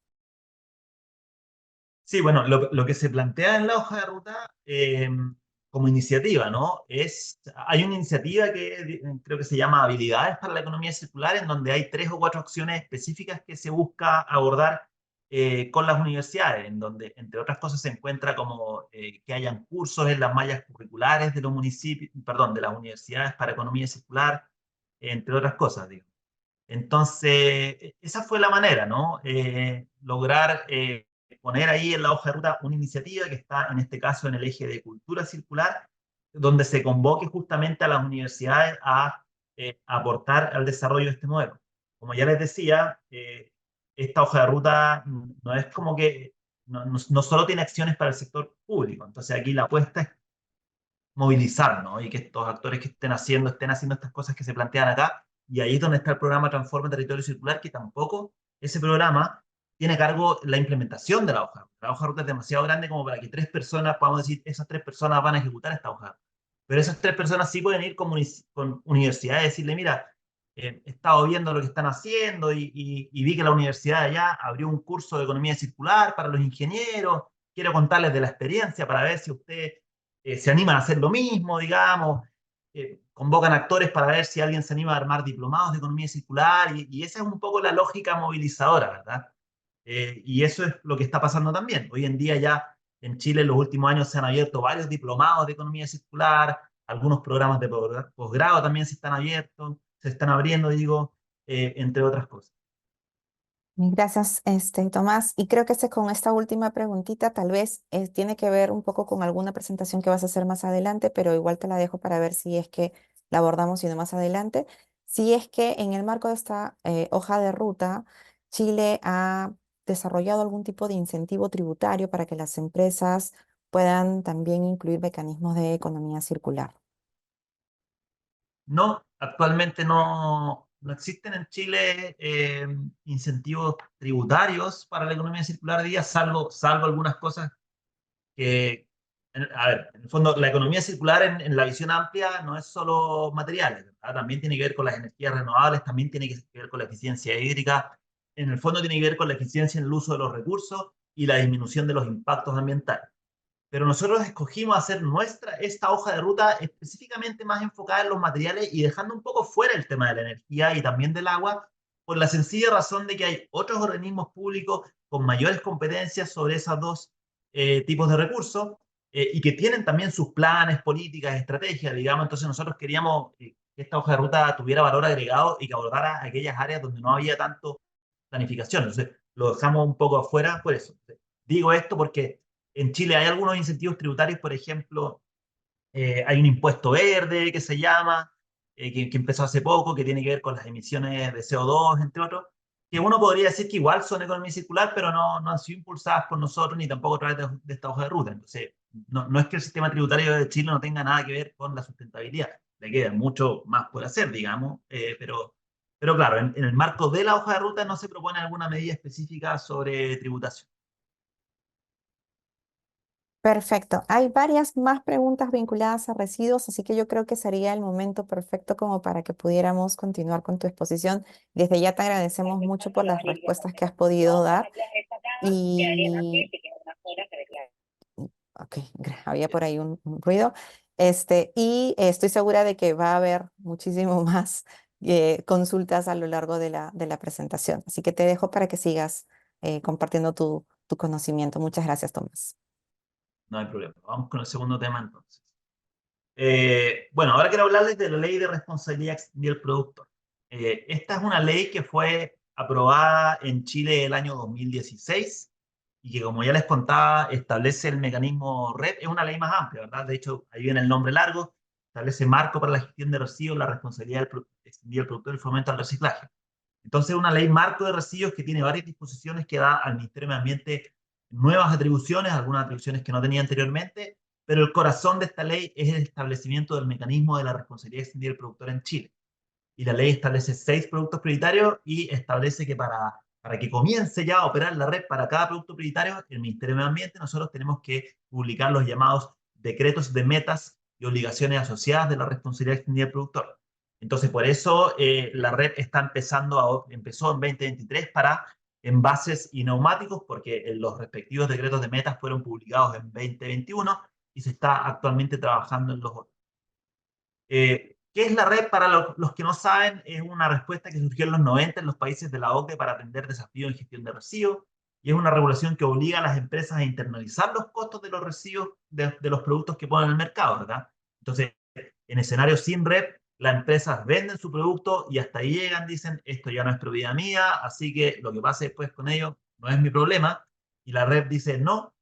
Sí, bueno, lo que se plantea en la hoja de ruta como iniciativa, ¿no? Hay una iniciativa que creo que se llama Habilidades para la Economía Circular, en donde hay 3 o 4 acciones específicas que se busca abordar con las universidades, en donde, entre otras cosas, se encuentra como que hayan cursos en las mallas curriculares de los municipios, perdón, de las universidades para economía circular, entre otras cosas, digo. Entonces, esa fue la manera, ¿no? Lograr poner ahí en la hoja de ruta una iniciativa que está, en este caso, en el eje de cultura circular, donde se convoque justamente a las universidades a aportar al desarrollo de este modelo. Como ya les decía, esta hoja de ruta no es como que, no solo tiene acciones para el sector público, entonces aquí la apuesta es movilizar, ¿no? Y que estos actores que estén haciendo estas cosas que se plantean acá. Y ahí es donde está el programa Transforma Territorio Circular, que tampoco ese programa tiene a cargo la implementación de la hoja. La hoja de ruta es demasiado grande como para que 3 personas, podamos decir, esas 3 personas van a ejecutar esta hoja. Pero esas 3 personas sí pueden ir con universidades y decirle, mira, he estado viendo lo que están haciendo y vi que la universidad de allá abrió un curso de economía circular para los ingenieros. Quiero contarles de la experiencia para ver si usted se animan a hacer lo mismo, digamos, convocan actores para ver si alguien se anima a armar diplomados de economía circular, y esa es un poco la lógica movilizadora, ¿verdad? Y eso es lo que está pasando también. Hoy en día ya en Chile en los últimos años se han abierto varios diplomados de economía circular, algunos programas de posgrado también se están abriendo, digo, entre otras cosas. Gracias, Tomás. Y creo que con esta última preguntita tal vez tiene que ver un poco con alguna presentación que vas a hacer más adelante, pero igual te la dejo para ver si es que la abordamos y no más adelante. Si es que en el marco de esta hoja de ruta, Chile ha desarrollado algún tipo de incentivo tributario para que las empresas puedan también incluir mecanismos de economía circular. No, actualmente no existen en Chile incentivos tributarios para la economía circular de día, salvo algunas cosas que, a ver, en el fondo, la economía circular en la visión amplia no es solo materiales, ¿verdad? También tiene que ver con las energías renovables, también tiene que ver con la eficiencia hídrica, en el fondo tiene que ver con la eficiencia en el uso de los recursos y la disminución de los impactos ambientales. Pero nosotros escogimos hacer esta hoja de ruta específicamente más enfocada en los materiales y dejando un poco fuera el tema de la energía y también del agua, por la sencilla razón de que hay otros organismos públicos con mayores competencias sobre esos dos tipos de recursos y que tienen también sus planes, políticas, estrategias, digamos. Entonces nosotros queríamos que que esta hoja de ruta tuviera valor agregado y que abordara aquellas áreas donde no había tanto planificación. Entonces, lo dejamos un poco afuera por eso. Digo esto porque en Chile hay algunos incentivos tributarios, por ejemplo, hay un impuesto verde que se llama, que empezó hace poco, que tiene que ver con las emisiones de CO2, entre otros, que uno podría decir que igual son economía circular, pero no han sido impulsadas por nosotros ni tampoco a través de esta hoja de ruta. Entonces, no es que el sistema tributario de Chile no tenga nada que ver con la sustentabilidad. Le queda mucho más por hacer, digamos, pero claro, en el marco de la hoja de ruta no se propone alguna medida específica sobre tributación. Perfecto. Hay varias más preguntas vinculadas a residuos, así que yo creo que sería el momento perfecto como para que pudiéramos continuar con tu exposición. Desde ya te agradecemos mucho por las respuestas que has podido dar y ok, había por ahí un ruido. Y estoy segura de que va a haber muchísimo más consultas a lo largo de la presentación. Así que te dejo para que sigas compartiendo tu conocimiento. Muchas gracias, Tomás. No hay problema. Vamos con el segundo tema entonces. Bueno, ahora quiero hablarles de la ley de responsabilidad extendida del productor. Esta es una ley que fue aprobada en Chile el año 2016 y que, como ya les contaba, establece el mecanismo REP. Es una ley más amplia, ¿verdad? De hecho, ahí viene el nombre largo. Establece marco para la gestión de residuos, la responsabilidad extendida del productor y el fomento al reciclaje. Entonces, es una ley marco de residuos que tiene varias disposiciones que da al Ministerio de Medio Ambiente nuevas atribuciones, algunas atribuciones que no tenía anteriormente, pero el corazón de esta ley es el establecimiento del mecanismo de la responsabilidad extendida del productor en Chile. Y la ley establece 6 productos prioritarios y establece que para que comience ya a operar la red para cada producto prioritario, el Ministerio de Medio Ambiente, nosotros tenemos que publicar los llamados decretos de metas y obligaciones asociadas de la responsabilidad extendida del productor. Entonces, por eso la red empezó en 2023 para envases y neumáticos, porque los respectivos decretos de metas fueron publicados en 2021 y se está actualmente trabajando en los otros. ¿Qué es la red? Para los que no saben, es una respuesta que surgió en los 90 en los países de la OCDE para atender desafíos en gestión de residuos, y es una regulación que obliga a las empresas a internalizar los costos de los residuos de los productos que ponen en el mercado, ¿verdad? Entonces, en escenarios sin red, las empresas venden su producto y hasta ahí llegan, dicen, esto ya no es propiedad mía, así que lo que pase después con ello no es mi problema, y la red dice, no,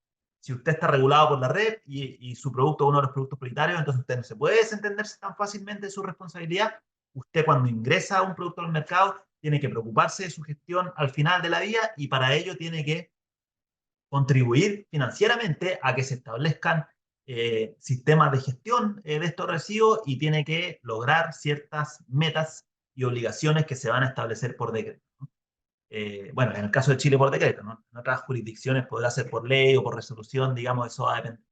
si usted está regulado por la red y su producto es uno de los productos prioritarios, entonces usted no se puede desentenderse tan fácilmente de su responsabilidad. Usted, cuando ingresa a un producto al mercado, tiene que preocuparse de su gestión al final de la vía, y para ello tiene que contribuir financieramente a que se establezcan sistemas de gestión de estos residuos, y tiene que lograr ciertas metas y obligaciones que se van a establecer por decreto. Bueno, en el caso de Chile por decreto, ¿no? En otras jurisdicciones podrá ser por ley o por resolución, digamos, eso va a depender.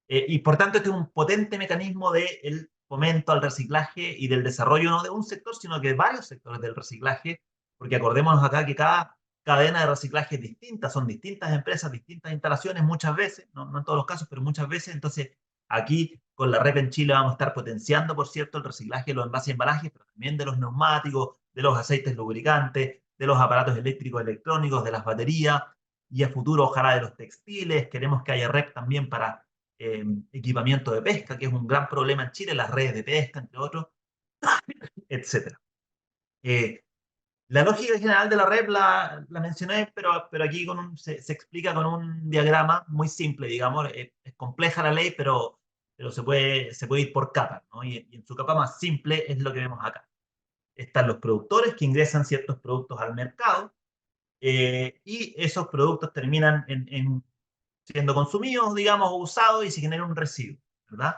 Y por tanto, este es un potente mecanismo del fomento al reciclaje y del desarrollo no de un sector, sino que de varios sectores del reciclaje, porque acordémonos acá que cada cadena de reciclaje es distinta, son distintas empresas, distintas instalaciones muchas veces, no en todos los casos, pero muchas veces. Entonces, aquí con la REP en Chile vamos a estar potenciando, por cierto, el reciclaje de los envases y embalajes, pero también de los neumáticos, de los aceites lubricantes, de los aparatos eléctricos electrónicos, de las baterías, y a futuro ojalá de los textiles. Queremos que haya REP también para equipamiento de pesca, que es un gran problema en Chile, las redes de pesca, entre otros, etc. La lógica general de la red la mencioné, pero aquí se explica con un diagrama muy simple, digamos. Es compleja la ley, pero se puede ir por capas, ¿no? Y en su capa más simple es lo que vemos acá. Están los productores que ingresan ciertos productos al mercado, y esos productos terminan siendo consumidos, digamos, o usados, y se genera un residuo, ¿verdad?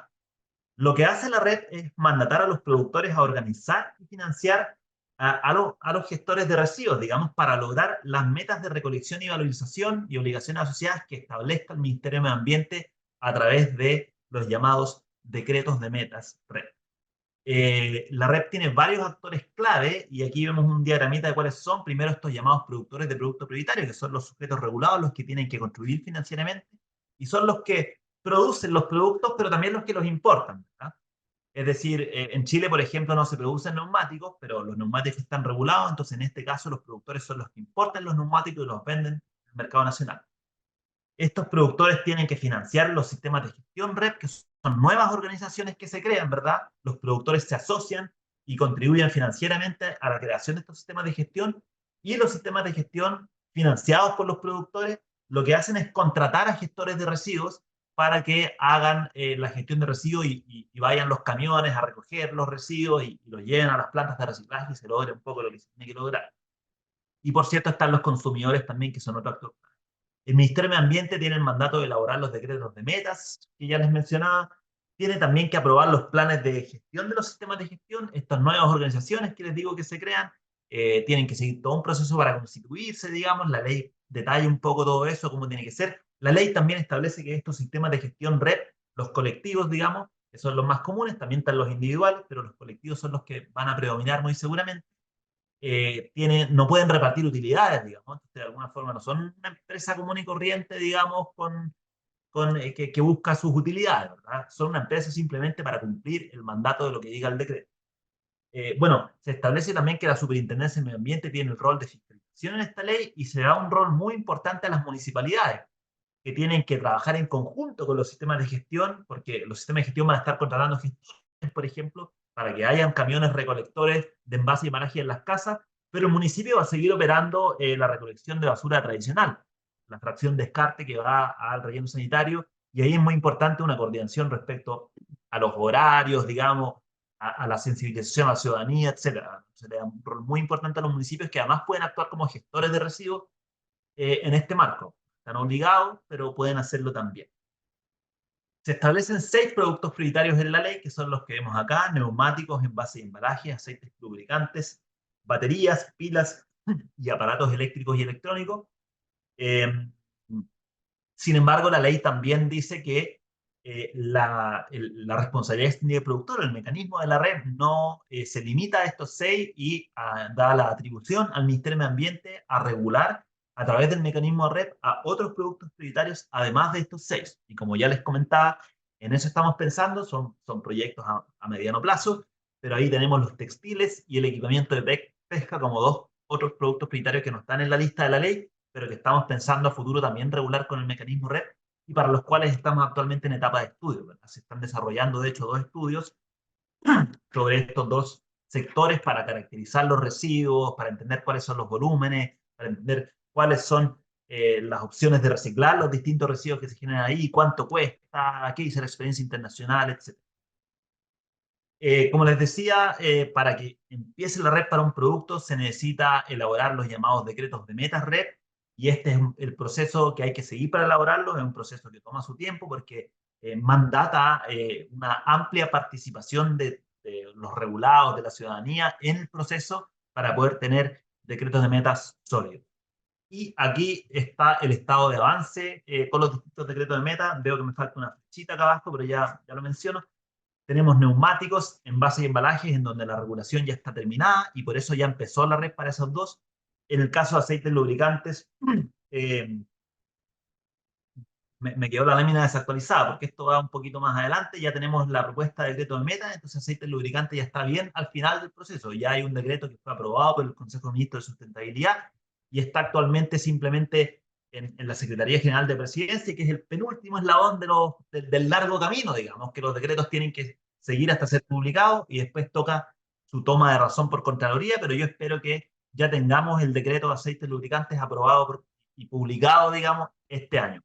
Lo que hace la red es mandatar a los productores a organizar y financiar a los gestores de residuos, digamos, para lograr las metas de recolección y valorización y obligaciones asociadas que establezca el Ministerio de Medio Ambiente a través de los llamados decretos de metas red. La red tiene varios actores clave, y aquí vemos un diagramita de cuáles son. Primero, estos llamados productores de producto prioritario, que son los sujetos regulados, los que tienen que contribuir financieramente, y son los que producen los productos, pero también los que los importan, ¿verdad? Es decir, en Chile, por ejemplo, no se producen neumáticos, pero los neumáticos están regulados, entonces en este caso los productores son los que importan los neumáticos y los venden en el mercado nacional. Estos productores tienen que financiar los sistemas de gestión REP, que son nuevas organizaciones que se crean, ¿verdad? Los productores se asocian y contribuyen financieramente a la creación de estos sistemas de gestión. Y los sistemas de gestión financiados por los productores lo que hacen es contratar a gestores de residuos para que hagan la gestión de residuos y vayan los camiones a recoger los residuos y los lleven a las plantas de reciclaje y se logre un poco lo que se tiene que lograr. Y por cierto están los consumidores también, que son otro actor. El Ministerio de Medio Ambiente tiene el mandato de elaborar los decretos de metas, que ya les mencionaba. Tiene también que aprobar los planes de gestión de los sistemas de gestión. Estas nuevas organizaciones que les digo que se crean, tienen que seguir todo un proceso para constituirse, digamos. La ley detalla un poco todo eso, cómo tiene que ser. La ley también establece que estos sistemas de gestión red, los colectivos, digamos, que son los más comunes, también están los individuales, pero los colectivos son los que van a predominar muy seguramente. No pueden repartir utilidades, digamos. Entonces, de alguna forma no son una empresa común y corriente, digamos, que busca sus utilidades, ¿verdad? Son una empresa simplemente para cumplir el mandato de lo que diga el decreto. Bueno, se establece también que la Superintendencia de Medio Ambiente tiene el rol de fiscalización en esta ley y se da un rol muy importante a las municipalidades, que tienen que trabajar en conjunto con los sistemas de gestión, porque los sistemas de gestión van a estar contratando gestores, por ejemplo, para que hayan camiones recolectores de envase y embalaje en las casas, pero el municipio va a seguir operando la recolección de basura tradicional, la fracción descarte que va al relleno sanitario, y ahí es muy importante una coordinación respecto a los horarios, digamos, a la sensibilización a la ciudadanía, etcétera. Se le da un rol muy importante a los municipios que además pueden actuar como gestores de residuos en este marco. Están obligados, pero pueden hacerlo también. Se establecen 6 productos prioritarios en la ley, que son los que vemos acá: neumáticos, envases y embalajes, aceites lubricantes, baterías, pilas y aparatos eléctricos y electrónicos. Eh, Sin embargo, la ley también dice que la responsabilidad extendida del productor, el mecanismo de la red, no se limita a estos 6 y da la atribución al Ministerio de Ambiente a regular a través del mecanismo de red a otros productos prioritarios además de estos 6. Y como ya les comentaba, en eso estamos pensando, son proyectos a mediano plazo, pero ahí tenemos los textiles y el equipamiento de pesca como 2 otros productos prioritarios que no están en la lista de la ley, pero que estamos pensando a futuro también regular con el mecanismo REP y para los cuales estamos actualmente en etapa de estudio, ¿verdad? Se están desarrollando, de hecho, 2 estudios sobre estos 2 sectores para caracterizar los residuos, para entender cuáles son los volúmenes, para entender cuáles son las opciones de reciclar los distintos residuos que se generan ahí, cuánto cuesta, qué dice la experiencia internacional, etc. Como les decía, para que empiece la red para un producto se necesita elaborar los llamados decretos de metas red, y este es el proceso que hay que seguir para elaborarlo. Es un proceso que toma su tiempo porque mandata una amplia participación de los regulados, de la ciudadanía en el proceso para poder tener decretos de metas sólidos. Y aquí está el estado de avance con los distintos decretos de meta. Veo que me falta una flechita acá abajo, pero ya lo menciono. Tenemos neumáticos, envases y embalajes, en donde la regulación ya está terminada y por eso ya empezó la red para esos 2. En el caso de aceites lubricantes, eh, me quedó la lámina desactualizada porque esto va un poquito más adelante. Ya tenemos la propuesta de decreto de meta, entonces aceites lubricantes ya está bien al final del proceso. Ya hay un decreto que fue aprobado por el Consejo de Ministros de Sustentabilidad y está actualmente simplemente en la Secretaría General de Presidencia, que es el penúltimo eslabón del largo camino, digamos, que los decretos tienen que seguir hasta ser publicados y después toca su toma de razón por Contraloría, pero yo espero que ya tengamos el decreto de aceites lubricantes aprobado y publicado, digamos, este año.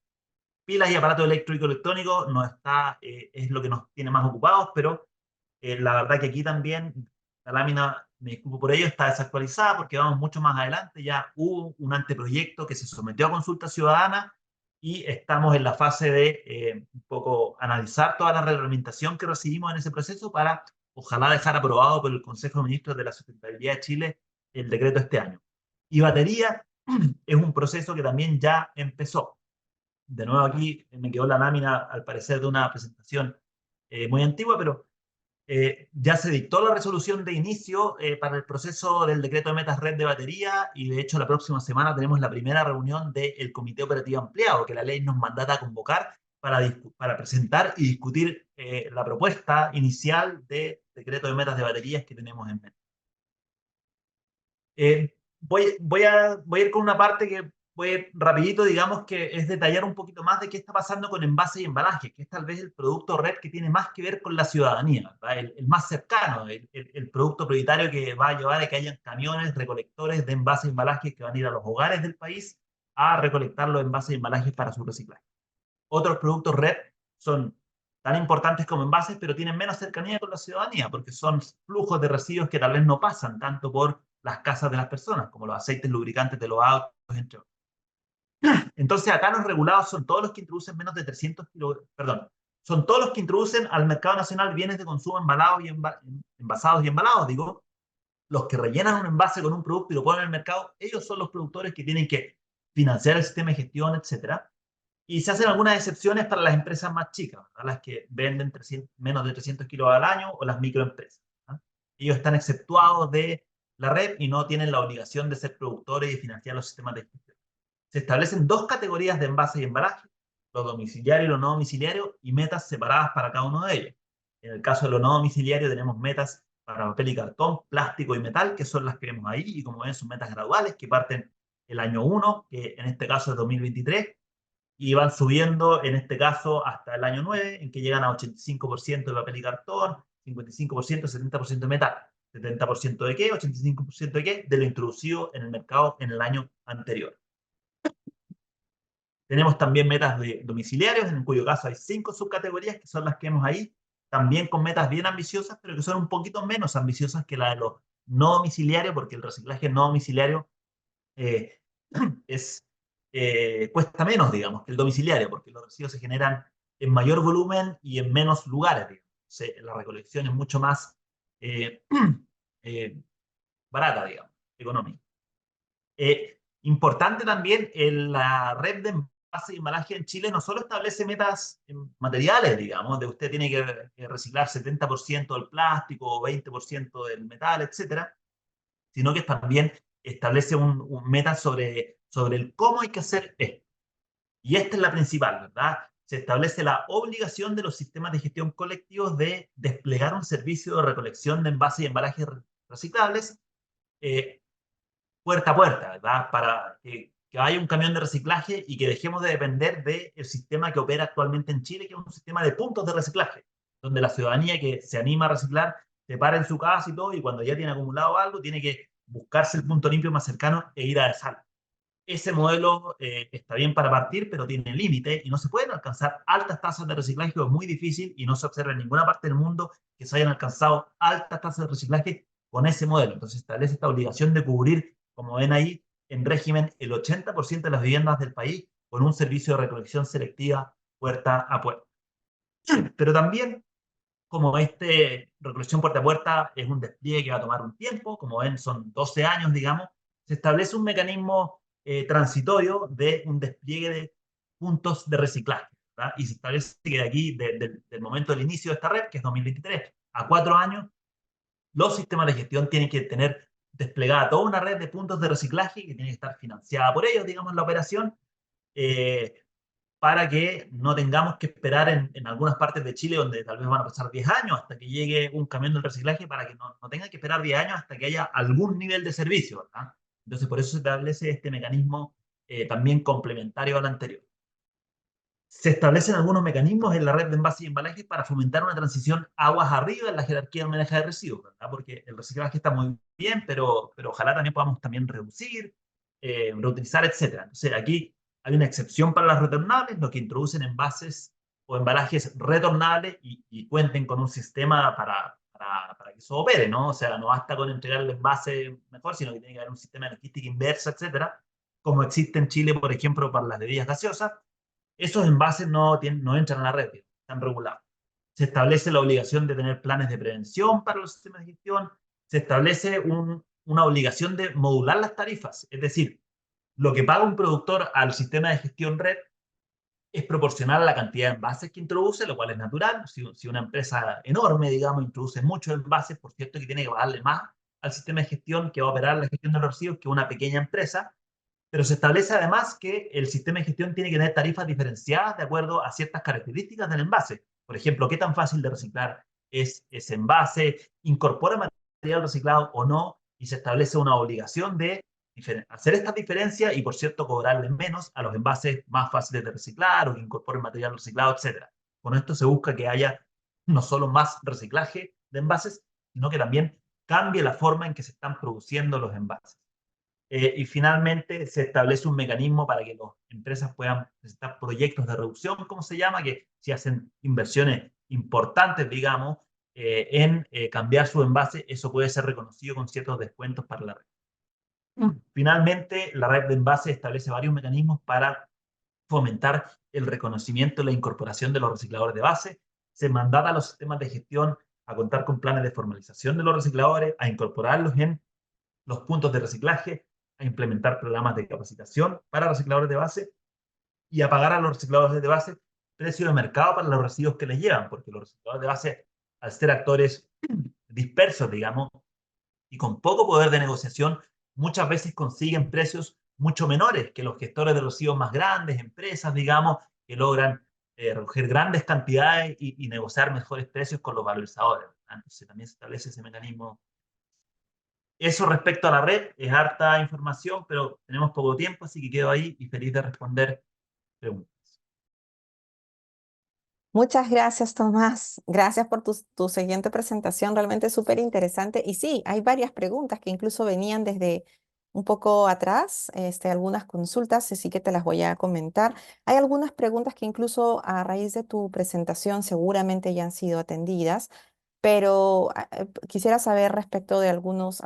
Pilas y aparatos eléctrico-electrónicos no está, es lo que nos tiene más ocupados, pero la verdad que aquí también la lámina, me disculpo por ello, está desactualizada porque vamos mucho más adelante. Ya hubo un anteproyecto que se sometió a consulta ciudadana y estamos en la fase de un poco analizar toda la reglamentación que recibimos en ese proceso para ojalá dejar aprobado por el Consejo de Ministros de la Sustentabilidad de Chile el decreto este año. Y batería es un proceso que también ya empezó. De nuevo aquí me quedó la lámina, al parecer, de una presentación muy antigua, pero ya se dictó la resolución de inicio para el proceso del decreto de metas red de batería, y de hecho la próxima semana tenemos la primera reunión del Comité Operativo Ampliado, que la ley nos mandata a convocar para presentar y discutir la propuesta inicial de decreto de metas de baterías que tenemos en mente. Voy a ir con una parte que pues rapidito, digamos que es detallar un poquito más de qué está pasando con envases y embalajes, que es tal vez el producto red que tiene más que ver con la ciudadanía, ¿verdad? El más cercano, el producto prioritario que va a llevar a que hayan camiones recolectores de envases y embalajes que van a ir a los hogares del país a recolectar los envases y embalajes para su reciclaje. Otros productos red son tan importantes como envases, pero tienen menos cercanía con la ciudadanía, porque son flujos de residuos que tal vez no pasan tanto por las casas de las personas, como los aceites lubricantes de los autos, entre otros. Entonces, acá los regulados son todos los que introducen menos de 300 kilos, perdón, son todos los que introducen al mercado nacional bienes de consumo embalados y envasados y embalados, digo, los que rellenan un envase con un producto y lo ponen en el mercado, ellos son los productores que tienen que financiar el sistema de gestión, etcétera. Y se hacen algunas excepciones para las empresas más chicas, a las que venden menos de 300 kilos al año o las microempresas, ¿no? Ellos están exceptuados de la red y no tienen la obligación de ser productores y financiar los sistemas de gestión. Se establecen dos categorías de envases y embalaje, lo domiciliario y lo no domiciliario, y metas separadas para cada uno de ellos. En el caso de lo no domiciliario tenemos metas para papel y cartón, plástico y metal, que son las que vemos ahí, y como ven son metas graduales que parten el año 1, que en este caso es 2023, y van subiendo, en este caso, hasta el año 9, en que llegan a 85% de papel y cartón, 55%, 70% de metal. ¿70% de qué? ¿85% de qué? De lo introducido en el mercado en el año anterior. Tenemos también metas de domiciliarios, en cuyo caso hay 5 subcategorías, que son las que vemos ahí, también con metas bien ambiciosas, pero que son un poquito menos ambiciosas que la de los no domiciliarios, porque el reciclaje no domiciliario eh, cuesta menos, digamos, que el domiciliario, porque los residuos se generan en mayor volumen y en menos lugares, digamos. La recolección es mucho más eh, eh, barata, digamos, económica. Importante también, la red de envase y embalaje en Chile no solo establece metas materiales, digamos, de usted tiene que reciclar 70% del plástico o 20% del metal, etcétera, sino que también establece un meta sobre el cómo hay que hacer esto. Y esta es la principal, ¿verdad? Se establece la obligación de los sistemas de gestión colectivos de desplegar un servicio de recolección de envases y embalajes reciclables puerta a puerta, ¿verdad? Para que haya un camión de reciclaje y que dejemos de depender del sistema que opera actualmente en Chile, que es un sistema de puntos de reciclaje, donde la ciudadanía que se anima a reciclar se para en su casa y todo, y cuando ya tiene acumulado algo, tiene que buscarse el punto limpio más cercano e ir a dejarlo. Ese modelo está bien para partir, pero tiene límite y no se pueden alcanzar altas tasas de reciclaje, es muy difícil y no se observa en ninguna parte del mundo que se hayan alcanzado altas tasas de reciclaje con ese modelo. Entonces establece esta obligación de cubrir, como ven ahí, en régimen el 80% de las viviendas del país con un servicio de recolección selectiva puerta a puerta. Pero también, como recolección puerta a puerta es un despliegue que va a tomar un tiempo, como ven son 12 años, digamos, se establece un mecanismo transitorio de un despliegue de puntos de reciclaje, ¿verdad? Y se establece que de aquí, del momento del inicio de esta red, que es 2023, a 4 años, los sistemas de gestión tienen que tener desplegada toda una red de puntos de reciclaje que tiene que estar financiada por ellos, digamos, la operación, eh, para que no tengamos que esperar en algunas partes de Chile donde tal vez van a pasar 10 años hasta que llegue un camión del reciclaje, para que no tengan que esperar 10 años hasta que haya algún nivel de servicio, ¿verdad? Entonces, por eso se establece este mecanismo también complementario al anterior. Se establecen algunos mecanismos en la red de envases y embalajes para fomentar una transición aguas arriba en la jerarquía de manejo de residuos, ¿verdad? Porque el reciclaje está muy bien, pero ojalá también podamos también reducir, reutilizar, etc. Entonces, aquí hay una excepción para las retornables, los que introducen envases o embalajes retornables y cuenten con un sistema para que eso opere, ¿no? O sea, no basta con entregar el envase mejor, sino que tiene que haber un sistema de logística inversa, etcétera, como existe en Chile, por ejemplo, para las bebidas gaseosas. Esos envases no entran a la red, están regulados. Se establece la obligación de tener planes de prevención para los sistemas de gestión. Se establece una obligación de modular las tarifas, es decir, lo que paga un productor al sistema de gestión red es proporcional a la cantidad de envases que introduce, lo cual es natural. Si una empresa enorme, digamos, introduce muchos envases, por cierto que tiene que pagarle más al sistema de gestión que va a operar la gestión de los residuos que una pequeña empresa. Pero se establece además que el sistema de gestión tiene que tener tarifas diferenciadas de acuerdo a ciertas características del envase. Por ejemplo, qué tan fácil de reciclar es ese envase, incorpora material reciclado o no, y se establece una obligación de hacer estas diferencias y, por cierto, cobrarles menos a los envases más fáciles de reciclar o que incorporen material reciclado, etcétera. Con esto se busca que haya no solo más reciclaje de envases, sino que también cambie la forma en que se están produciendo los envases. Y finalmente se establece un mecanismo para que las empresas puedan presentar proyectos de reducción, como se llama, que si hacen inversiones importantes, digamos, en cambiar su envase, eso puede ser reconocido con ciertos descuentos para la red. Finalmente, la red de envases establece varios mecanismos para fomentar el reconocimiento y la incorporación de los recicladores de base. Se mandata a los sistemas de gestión a contar con planes de formalización de los recicladores, a incorporarlos en los puntos de reciclaje, a implementar programas de capacitación para recicladores de base y a pagar a los recicladores de base precio de mercado para los residuos que les llevan, porque los recicladores de base, al ser actores dispersos, digamos, y con poco poder de negociación, muchas veces consiguen precios mucho menores que los gestores de residuos más grandes, empresas, digamos, que logran recoger grandes cantidades y negociar mejores precios con los valorizadores. Entonces también se establece ese mecanismo. Eso respecto a la red, es harta información, pero tenemos poco tiempo, así que quedo ahí y feliz de responder preguntas. Muchas gracias, Tomás. Gracias por tu siguiente presentación, realmente súper interesante. Y sí, hay varias preguntas que incluso venían desde un poco atrás, algunas consultas, así que te las voy a comentar. Hay algunas preguntas que incluso a raíz de tu presentación seguramente ya han sido atendidas, pero quisiera saber respecto de algunos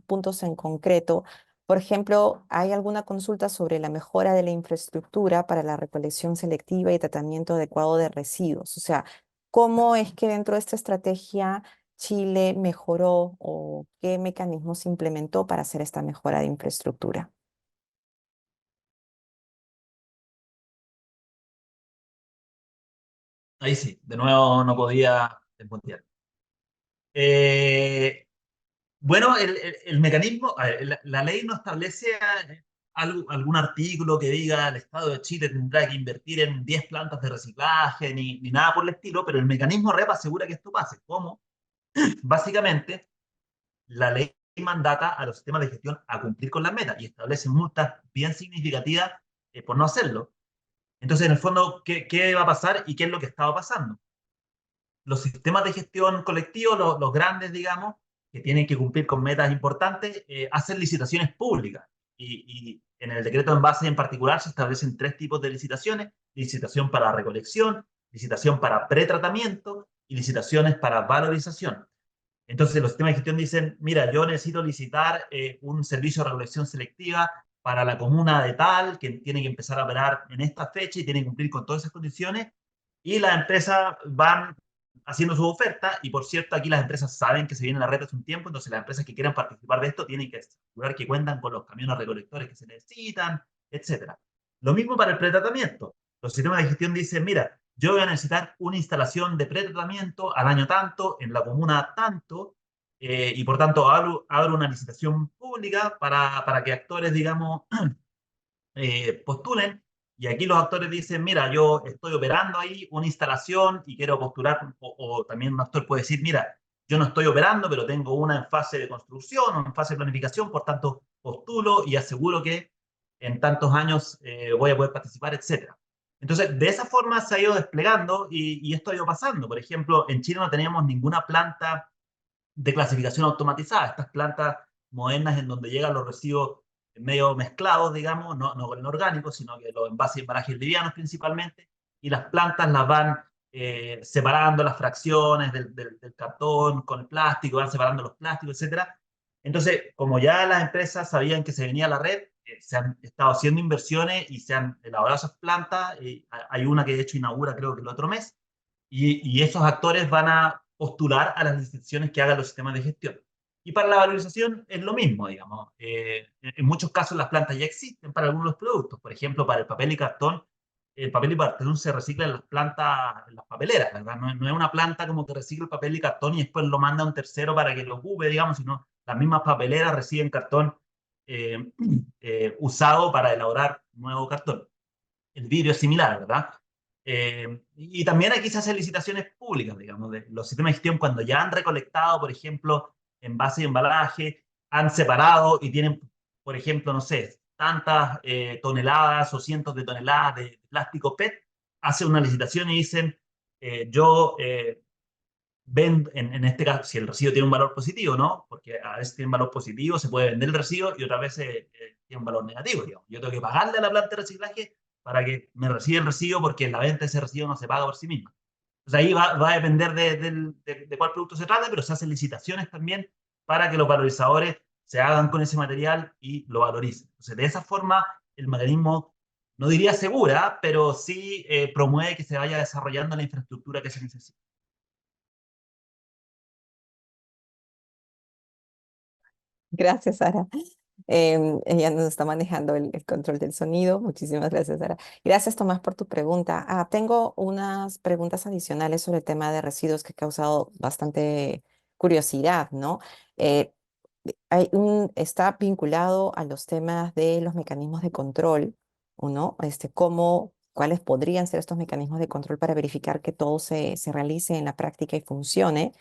puntos en concreto. Por ejemplo, ¿hay alguna consulta sobre la mejora de la infraestructura para la recolección selectiva y tratamiento adecuado de residuos? O sea, ¿cómo es que dentro de esta estrategia Chile mejoró o qué mecanismos implementó para hacer esta mejora de infraestructura? Ahí sí, de nuevo no podía desmontear. Bueno, el mecanismo, a ver, la ley no establece algún artículo que diga el Estado de Chile tendrá que invertir en 10 plantas de reciclaje ni nada por el estilo, pero el mecanismo REP asegura que esto pase. ¿Cómo? Básicamente, la ley mandata a los sistemas de gestión a cumplir con las metas y establece multas bien significativas por no hacerlo. Entonces, en el fondo, ¿qué va a pasar y qué es lo que estaba pasando? Los sistemas de gestión colectivos, los grandes, digamos, que tienen que cumplir con metas importantes, hacen licitaciones públicas. Y en el decreto de envases en particular se establecen tres tipos de licitaciones: licitación para recolección, licitación para pretratamiento y licitaciones para valorización. Entonces los sistemas de gestión dicen, mira, yo necesito licitar un servicio de recolección selectiva para la comuna de tal, que tiene que empezar a operar en esta fecha y tiene que cumplir con todas esas condiciones, y las empresas van haciendo su oferta, y por cierto, aquí las empresas saben que se viene la red hace un tiempo, entonces las empresas que quieran participar de esto tienen que asegurar que cuentan con los camiones recolectores que se necesitan, etcétera. Lo mismo para el pretratamiento. Los sistemas de gestión dicen, mira, yo voy a necesitar una instalación de pretratamiento al año tanto, en la comuna tanto, y por tanto abro una licitación pública para que actores, digamos, postulen, y aquí los actores dicen, mira, yo estoy operando ahí una instalación y quiero postular, o también un actor puede decir, mira, yo no estoy operando, pero tengo una en fase de construcción o en fase de planificación, por tanto postulo y aseguro que en tantos años voy a poder participar, etcétera. Entonces, de esa forma se ha ido desplegando y esto ha ido pasando. Por ejemplo, en Chile no teníamos ninguna planta de clasificación automatizada, estas plantas modernas en donde llegan los residuos medio mezclados, digamos, no con el orgánico, sino que los envases y embalajes livianos principalmente, y las plantas las van separando las fracciones del cartón con el plástico, van separando los plásticos, etcétera. Entonces, como ya las empresas sabían que se venía la red, se han estado haciendo inversiones y se han elaborado esas plantas. Hay una que de hecho inaugura creo que el otro mes, y esos actores van a postular a las licitaciones que hagan los sistemas de gestión. Y para la valorización es lo mismo, digamos. En muchos casos las plantas ya existen para algunos productos. Por ejemplo, para el papel y cartón, el papel y cartón se recicla en las plantas, en las papeleras, ¿verdad? No es una planta como que recicla el papel y cartón y después lo manda a un tercero para que lo ocupe, digamos, sino las mismas papeleras reciben cartón usado para elaborar nuevo cartón. El vidrio es similar, ¿verdad? Y también aquí se hacen licitaciones públicas, digamos, de los sistemas de gestión cuando ya han recolectado, por ejemplo, envase y embalaje, han separado y tienen por ejemplo, no sé, tantas toneladas o cientos de toneladas de plástico PET, hace una licitación y dicen, yo vendo, en este caso, si el residuo tiene un valor positivo, ¿no? Porque a veces tiene un valor positivo, se puede vender el residuo y otras veces tiene un valor negativo, digamos. Yo tengo que pagarle a la planta de reciclaje para que me reciba el residuo porque la venta de ese residuo no se paga por sí misma. Entonces ahí va a depender de cuál producto se trate, pero se hacen licitaciones también para que los valorizadores se hagan con ese material y lo valoricen. Entonces, de esa forma, el mecanismo, no diría segura, pero sí promueve que se vaya desarrollando la infraestructura que se necesita. Gracias, Sara. Ella nos está manejando el control del sonido. Muchísimas gracias, Sara. Gracias, Tomás, por tu pregunta. Tengo unas preguntas adicionales sobre el tema de residuos que ha causado bastante curiosidad, ¿no? Eh, está vinculado a los temas de los mecanismos de control, ¿o no? ¿Cuáles podrían ser estos mecanismos de control para verificar que todo se realice en la práctica y funcione?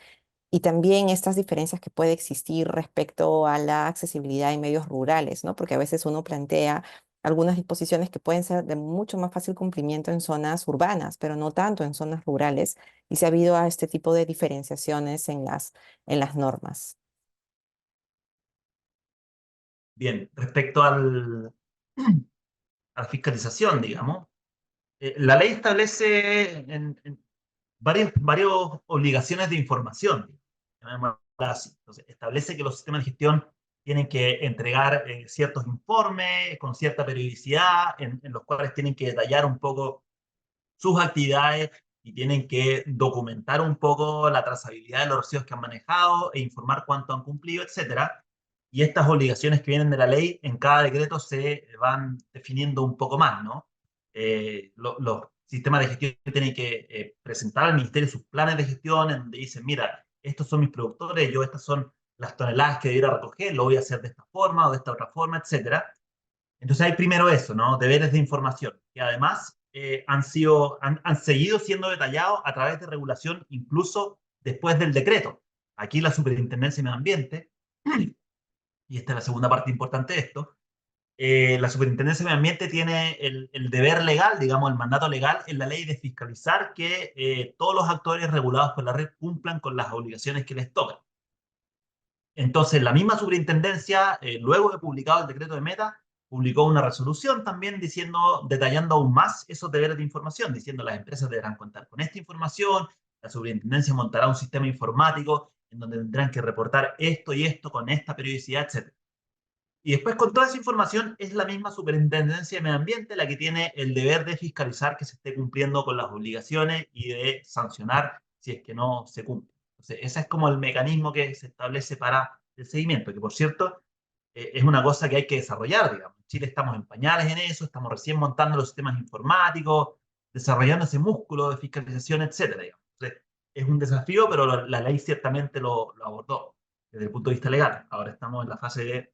Y también estas diferencias que puede existir respecto a la accesibilidad en medios rurales, ¿no? Porque a veces uno plantea algunas disposiciones que pueden ser de mucho más fácil cumplimiento en zonas urbanas, pero no tanto en zonas rurales, y se ha habido a este tipo de diferenciaciones en las normas. Bien, respecto a la fiscalización, digamos, la ley establece varias obligaciones de información. Llamémoslo así. Entonces, establece que los sistemas de gestión tienen que entregar ciertos informes con cierta periodicidad, en los cuales tienen que detallar un poco sus actividades y tienen que documentar un poco la trazabilidad de los residuos que han manejado e informar cuánto han cumplido, etcétera. Y estas obligaciones que vienen de la ley en cada decreto se van definiendo un poco más, ¿no? Los sistemas de gestión tienen que presentar al ministerio sus planes de gestión en donde dicen, mira, estos son mis productores, yo estas son las toneladas que debiera recoger, lo voy a hacer de esta forma o de esta otra forma, etcétera. Entonces hay primero eso, ¿no? Deberes de información, que además han seguido siendo detallados a través de regulación, incluso después del decreto. Aquí la Superintendencia de Medio Ambiente, y esta es la segunda parte importante de esto, la Superintendencia de Medio Ambiente tiene el deber legal, digamos, el mandato legal en la ley de fiscalizar que todos los actores regulados por la red cumplan con las obligaciones que les tocan. Entonces, la misma superintendencia, luego de publicado el decreto de Meta, publicó una resolución también diciendo, detallando aún más esos deberes de información, diciendo las empresas deberán contar con esta información, la superintendencia montará un sistema informático en donde tendrán que reportar esto y esto con esta periodicidad, etc. Y después con toda esa información es la misma superintendencia de medio ambiente la que tiene el deber de fiscalizar que se esté cumpliendo con las obligaciones y de sancionar si es que no se cumple. Entonces, ese es como el mecanismo que se establece para el seguimiento, que por cierto es una cosa que hay que desarrollar, digamos. En Chile estamos en pañales en eso, estamos recién montando los sistemas informáticos, desarrollando ese músculo de fiscalización, etcétera, digamos. Entonces, es un desafío, pero la ley ciertamente lo abordó desde el punto de vista legal. Ahora estamos en la fase de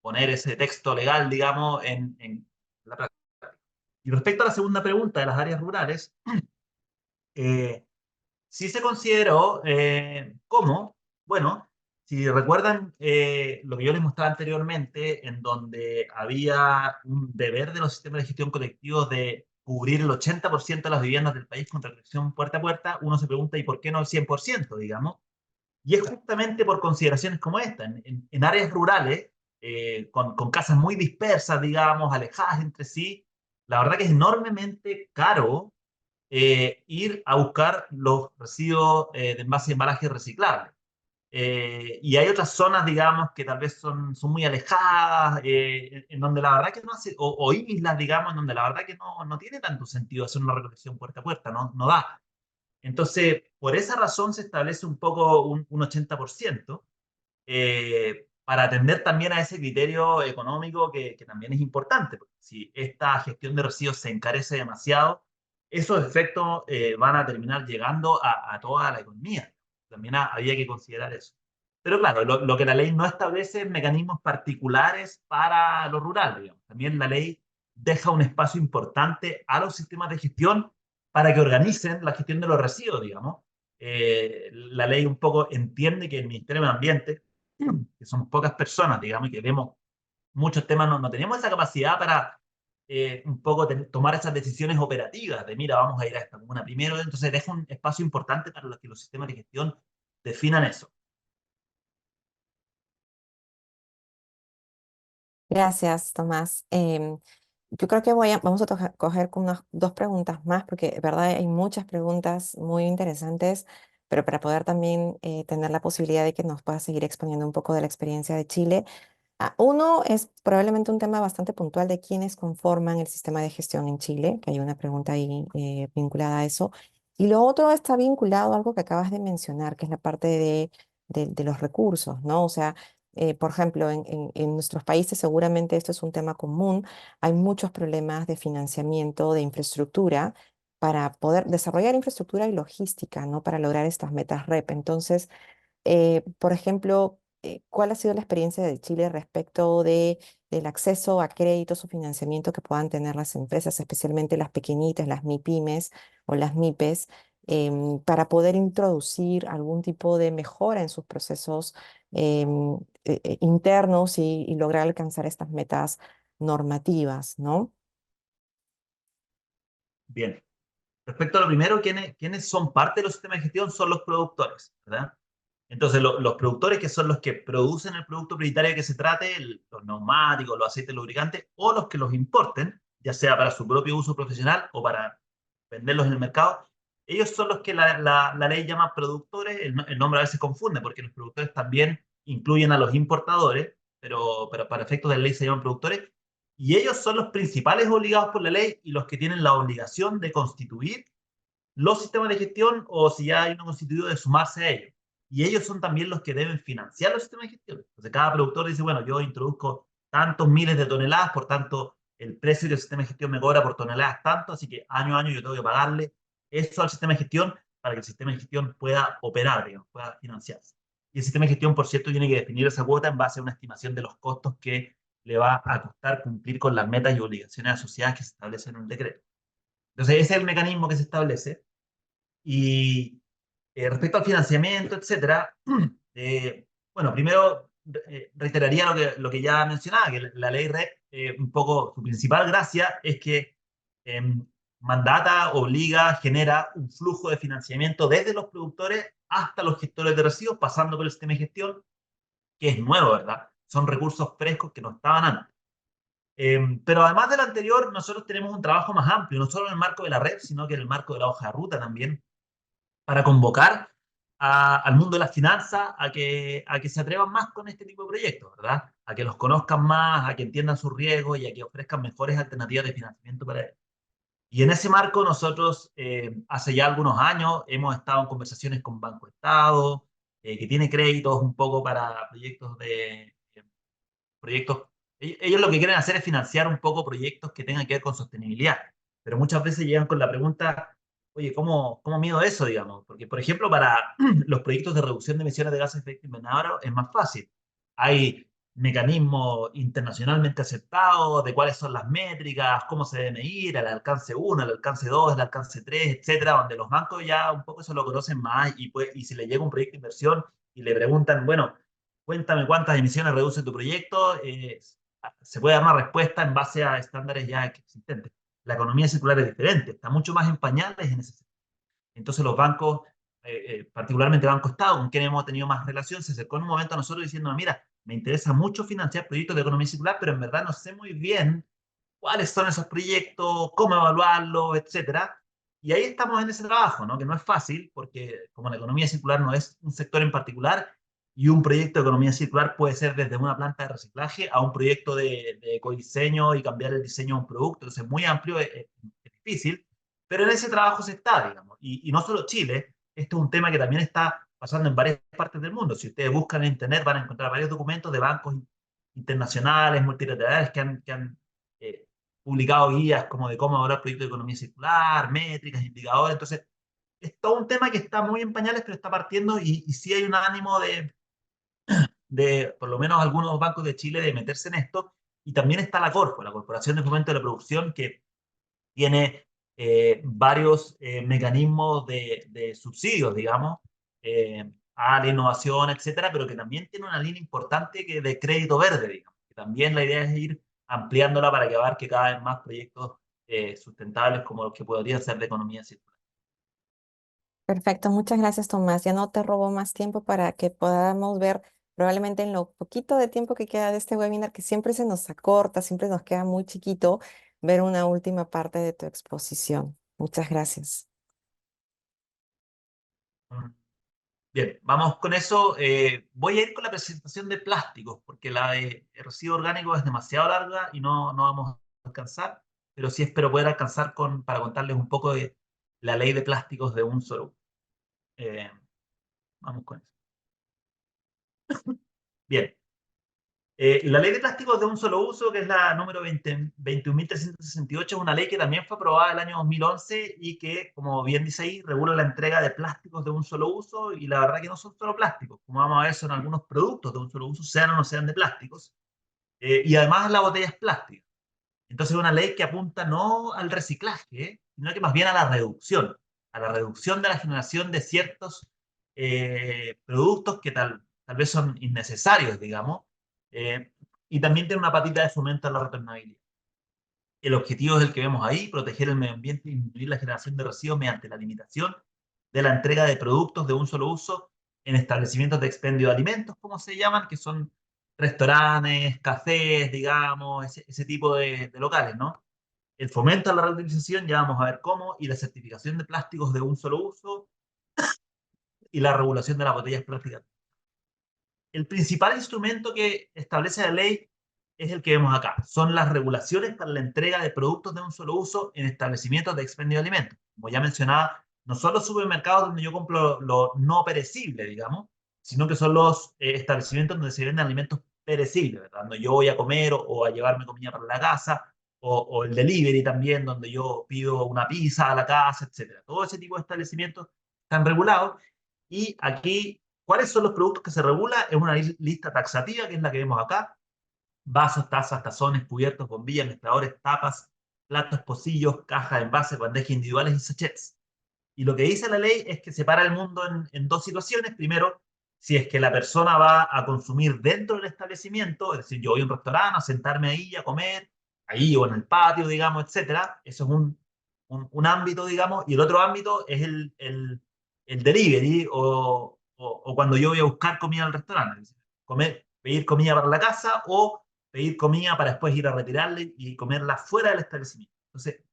poner ese texto legal, digamos, en la práctica. Y respecto a la segunda pregunta de las áreas rurales, eh, sí se consideró cómo, bueno, si recuerdan lo que yo les mostraba anteriormente, en donde había un deber de los sistemas de gestión colectivos de cubrir el 80% de las viviendas del país con recolección puerta a puerta, uno se pregunta, ¿y por qué no el 100%, digamos? Y es justamente por consideraciones como esta. En áreas rurales, con casas muy dispersas, digamos, alejadas entre sí, la verdad que es enormemente caro ir a buscar los residuos de envase y embalaje reciclables. Y hay otras zonas, digamos, que tal vez son muy alejadas, en donde la verdad que no hace, o islas, digamos, en donde la verdad que no tiene tanto sentido hacer una recolección puerta a puerta, no da. Entonces, por esa razón se establece un poco un 80%, para atender también a ese criterio económico que también es importante, porque si esta gestión de residuos se encarece demasiado, esos efectos van a terminar llegando a toda la economía. También había que considerar eso. Pero claro, lo que la ley no establece es mecanismos particulares para lo rural, digamos. También la ley deja un espacio importante a los sistemas de gestión para que organicen la gestión de los residuos, digamos. La ley un poco entiende que el Ministerio de Medio Ambiente, que somos pocas personas, digamos, y que vemos muchos temas no teníamos esa capacidad para un poco tomar esas decisiones operativas de, mira, vamos a ir a esta comuna primero. Entonces deja un espacio importante para que los sistemas de gestión definan eso. Gracias, Tomás. Yo creo que vamos a coger con unas dos preguntas más, porque de verdad hay muchas preguntas muy interesantes, pero para poder también tener la posibilidad de que nos puedas seguir exponiendo un poco de la experiencia de Chile. Uno es probablemente un tema bastante puntual de quiénes conforman el sistema de gestión en Chile, que hay una pregunta ahí vinculada a eso. Y lo otro está vinculado a algo que acabas de mencionar, que es la parte de los recursos, ¿no? O sea, por ejemplo, en nuestros países seguramente esto es un tema común. Hay muchos problemas de financiamiento, de infraestructura, para poder desarrollar infraestructura y logística, ¿no? Para lograr estas metas REP. Entonces, por ejemplo, ¿cuál ha sido la experiencia de Chile respecto del acceso a créditos o financiamiento que puedan tener las empresas, especialmente las pequeñitas, las MIPYMES o las MIPES, para poder introducir algún tipo de mejora en sus procesos internos y lograr alcanzar estas metas normativas, ¿no? Bien. Respecto a lo primero, ¿quiénes son parte de los sistemas de gestión? Son los productores, ¿verdad? Entonces, los productores, que son los que producen el producto prioritario que se trate, los neumáticos, los aceites lubricantes, o los que los importen, ya sea para su propio uso profesional o para venderlos en el mercado, ellos son los que la ley llama productores. El nombre a veces confunde, porque los productores también incluyen a los importadores, pero para efectos de ley se llaman productores, y ellos son los principales obligados por la ley y los que tienen la obligación de constituir los sistemas de gestión, o si ya hay uno constituido, de sumarse a ellos. Y ellos son también los que deben financiar los sistemas de gestión. Entonces, cada productor dice, bueno, yo introduzco tantos miles de toneladas, por tanto, el precio del sistema de gestión me cobra por toneladas tanto, así que año a año yo tengo que pagarle eso al sistema de gestión para que el sistema de gestión pueda operar, digamos, pueda financiarse. Y el sistema de gestión, por cierto, tiene que definir esa cuota en base a una estimación de los costos que le va a costar cumplir con las metas y obligaciones asociadas que se establecen en un decreto. Entonces, ese es el mecanismo que se establece. Y respecto al financiamiento, etcétera, bueno, primero reiteraría lo que ya mencionaba, que la ley REP, un poco su principal gracia es que eh, mandata, obliga, genera un flujo de financiamiento desde los productores hasta los gestores de residuos, pasando por el sistema de gestión, que es nuevo, ¿verdad? Son recursos frescos que no estaban antes. Pero además del anterior, nosotros tenemos un trabajo más amplio, no solo en el marco de la red, sino que en el marco de la hoja de ruta también, para convocar al mundo de las finanzas a que se atrevan más con este tipo de proyectos, ¿verdad? A que los conozcan más, a que entiendan sus riesgos y a que ofrezcan mejores alternativas de financiamiento para ellos. Y en ese marco nosotros hace ya algunos años hemos estado en conversaciones con Banco Estado, que tiene créditos un poco para proyectos. Ellos lo que quieren hacer es financiar un poco proyectos que tengan que ver con sostenibilidad, pero muchas veces llegan con la pregunta, oye, ¿cómo mido eso, digamos? Porque, por ejemplo, para los proyectos de reducción de emisiones de gases de efecto invernadero es más fácil. Hay mecanismos internacionalmente aceptados de cuáles son las métricas, cómo se debe medir, el alcance 1, el alcance 2, el alcance 3, etcétera, donde los bancos ya un poco eso lo conocen más y si le llega un proyecto de inversión y le preguntan, bueno, cuéntame cuántas emisiones reduce tu proyecto, se puede dar una respuesta en base a estándares ya existentes. La economía circular es diferente, está mucho más en pañales en ese sentido. Entonces los bancos, particularmente Banco Estado, con quien hemos tenido más relación, se acercó en un momento a nosotros diciendo, mira, me interesa mucho financiar proyectos de economía circular, pero en verdad no sé muy bien cuáles son esos proyectos, cómo evaluarlos, etcétera. Y ahí estamos en ese trabajo, ¿no? Que no es fácil, porque como la economía circular no es un sector en particular, y un proyecto de economía circular puede ser desde una planta de reciclaje a un proyecto de ecodiseño y cambiar el diseño de un producto. Entonces, es muy amplio, es difícil, pero en ese trabajo se está, digamos. Y no solo Chile, esto es un tema que también está pasando en varias partes del mundo. Si ustedes buscan en Internet, van a encontrar varios documentos de bancos internacionales, multilaterales, que han eh, publicado guías como de cómo evaluar proyectos de economía circular, métricas, indicadores. Entonces, es todo un tema que está muy en pañales, pero está partiendo y sí hay un ánimo de, por lo menos algunos bancos de Chile, de meterse en esto. Y también está la Corfo, la Corporación de Fomento de la Producción, que tiene varios mecanismos de subsidios, digamos, a la innovación, etcétera, pero que también tiene una línea importante de crédito verde, digamos, que También la idea es ir ampliándola para que abarque cada vez más proyectos sustentables como los que podrían ser de economía circular. Perfecto, muchas gracias, Tomás. Ya no te robo más tiempo para que podamos ver probablemente en lo poquito de tiempo que queda de este webinar, que siempre se nos acorta, siempre nos queda muy chiquito, ver una última parte de tu exposición. Muchas gracias. Bien, vamos con eso. Voy a ir con la presentación de plásticos, porque la de residuos orgánicos es demasiado larga y no vamos a alcanzar, pero sí espero poder alcanzar para contarles un poco de la ley de plásticos de un solo uso. Eh, Vamos con eso. Bien. La ley de plásticos de un solo uso, que es la número 21.368, es una ley que también fue aprobada el año 2011 y que, como bien dice ahí, regula la entrega de plásticos de un solo uso, y la verdad que no son solo plásticos, como vamos a ver, son algunos productos de un solo uso, sean o no sean de plásticos, y además la botella es plástica. Entonces es una ley que apunta no al reciclaje, sino que más bien a la reducción de la generación de ciertos productos que tal vez son innecesarios, digamos, eh, y también tiene una patita de fomento a la retornabilidad. El objetivo es el que vemos ahí: proteger el medio ambiente y disminuir la generación de residuos mediante la limitación de la entrega de productos de un solo uso en establecimientos de expendio de alimentos, como se llaman, que son restaurantes, cafés, digamos, ese tipo de locales, ¿no? El fomento a la reutilización, ya vamos a ver cómo, y la certificación de plásticos de un solo uso, y la regulación de las botellas plásticas. El principal instrumento que establece la ley es el que vemos acá. Son las regulaciones para la entrega de productos de un solo uso en establecimientos de expendio de alimentos. Como ya mencionaba, no son los supermercados donde yo compro lo no perecible, digamos, sino que son los establecimientos donde se venden alimentos perecibles, ¿verdad? Donde yo voy a comer o a llevarme comida para la casa, o el delivery también, donde yo pido una pizza a la casa, etcétera. Todo ese tipo de establecimientos están regulados. Y aquí, ¿cuáles son los productos que se regula? Es una lista taxativa, que es la que vemos acá: vasos, tazas, tazones, cubiertos, bombillas, mezcladores, tapas, platos, pocillos, cajas, envases, bandejas individuales y sachets. Y lo que dice la ley es que separa el mundo en dos situaciones. Primero, si es que la persona va a consumir dentro del establecimiento, es decir, yo voy a un restaurante a sentarme ahí a comer, ahí o en el patio, digamos, etcétera. Eso es un ámbito, digamos. Y el otro ámbito es el delivery, o cuando yo voy a buscar comida al restaurante. Es decir, pedir comida para la casa o pedir comida para después ir a retirarla y comerla fuera del establecimiento. Entonces,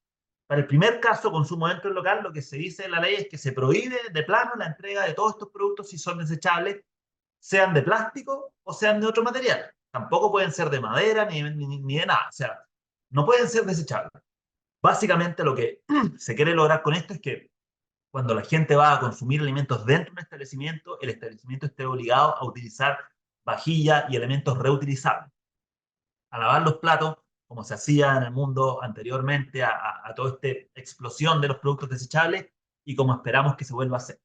para el primer caso, consumo dentro del local, lo que se dice en la ley es que se prohíbe de plano la entrega de todos estos productos si son desechables, sean de plástico o sean de otro material. Tampoco pueden ser de madera ni de nada. O sea, no pueden ser desechables. Básicamente lo que se quiere lograr con esto es que cuando la gente va a consumir alimentos dentro de un establecimiento, el establecimiento esté obligado a utilizar vajilla y elementos reutilizables, a lavar los platos, como se hacía en el mundo anteriormente a toda esta explosión de los productos desechables, y como esperamos que se vuelva a hacer.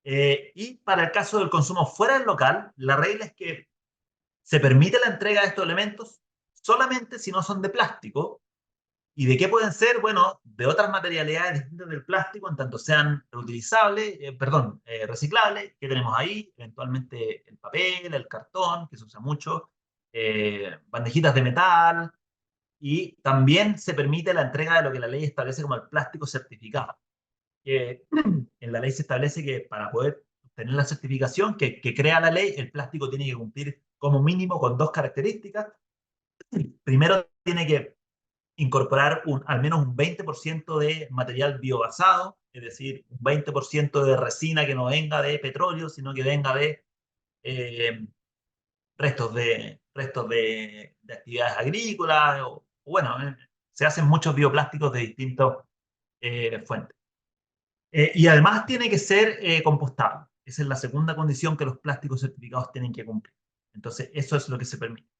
Y para el caso del consumo fuera del local, la regla es que se permite la entrega de estos elementos solamente si no son de plástico. ¿Y de qué pueden ser? Bueno, de otras materialidades distintas del plástico, en tanto sean reutilizables, reciclables, que tenemos ahí, eventualmente el papel, el cartón, que se usa mucho, bandejitas de metal, y también se permite la entrega de lo que la ley establece como el plástico certificado. En la ley se establece que para poder tener la certificación que crea la ley, el plástico tiene que cumplir como mínimo con dos características. Primero, tiene que incorporar al menos un 20% de material biobasado, es decir, un 20% de resina que no venga de petróleo, sino que venga de eh, restos de actividades agrícolas, bueno, se hacen muchos bioplásticos de distintas fuentes. Y además tiene que ser compostable. Esa es la segunda condición que los plásticos certificados tienen que cumplir. Entonces, eso es lo que se permite.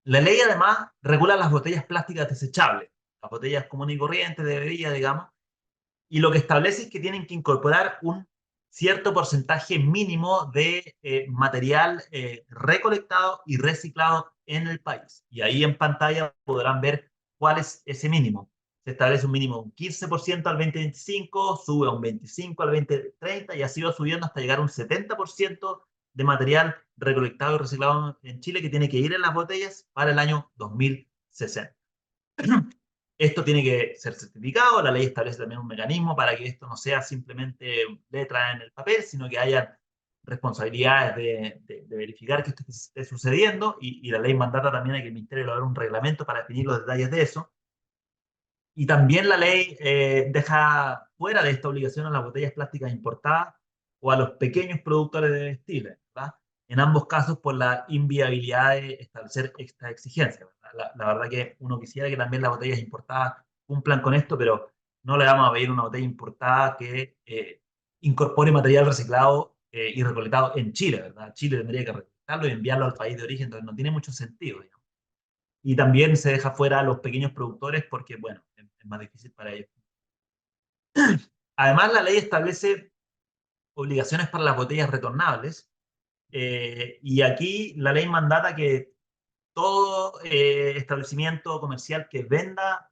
La ley además regula las botellas plásticas desechables, las botellas comunes y corrientes de bebida, digamos, y lo que establece es que tienen que incorporar un cierto porcentaje mínimo de material recolectado y reciclado en el país. Y ahí en pantalla podrán ver cuál es ese mínimo. Se establece un mínimo de un 15% al 2025, sube a un 25% al 2030, y así va subiendo hasta llegar a un 70% de material recolectado y reciclado en Chile que tiene que ir en las botellas para el año 2060. Esto tiene que ser certificado, la ley establece también un mecanismo para que esto no sea simplemente letra en el papel, sino que haya responsabilidades de verificar que esto esté sucediendo, y la ley mandata también a que el Ministerio elabore un reglamento para definir los detalles de eso. Y también la ley deja fuera de esta obligación a las botellas plásticas importadas o a los pequeños productores de textiles, ¿verdad? En ambos casos por la inviabilidad de establecer esta exigencia, ¿verdad? La verdad que uno quisiera que también las botellas importadas cumplan con esto, pero no le vamos a pedir una botella importada que incorpore material reciclado y recolectado en Chile, ¿verdad? Chile tendría que recolectarlo y enviarlo al país de origen, entonces no tiene mucho sentido, digamos. Y también se deja fuera a los pequeños productores porque, bueno, es más difícil para ellos. Además, la ley establece obligaciones para las botellas retornables, y aquí la ley mandata que todo establecimiento comercial que venda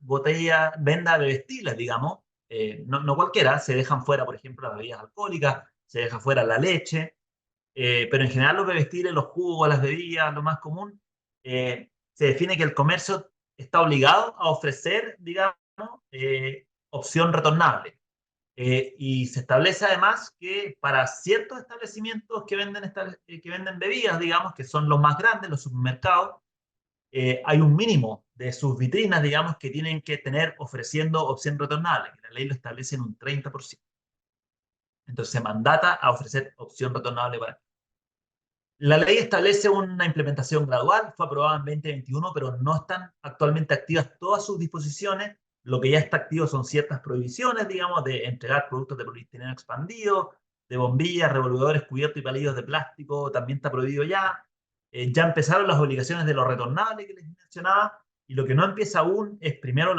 venda bebestibles, digamos, no cualquiera, se dejan fuera, por ejemplo, las bebidas alcohólicas, se deja fuera la leche, pero en general los bebestibles, los jugos, las bebidas, lo más común, se define que el comercio está obligado a ofrecer, digamos, opción retornable. Y se establece además que para ciertos establecimientos que venden bebidas, digamos, que son los más grandes, los supermercados, hay un mínimo de sus vitrinas, digamos, que tienen que tener ofreciendo opción retornable, que la ley lo establece en un 30%. Entonces se mandata a ofrecer opción retornable para... La ley establece una implementación gradual, fue aprobada en 2021, pero no están actualmente activas todas sus disposiciones. Lo que ya está activo son ciertas prohibiciones, digamos, de entregar productos de poliestireno expandido, de bombillas, revolvedores, cubiertos y palillos de plástico, también está prohibido ya. Ya empezaron las obligaciones de lo retornable que les mencionaba, y lo que no empieza aún es primero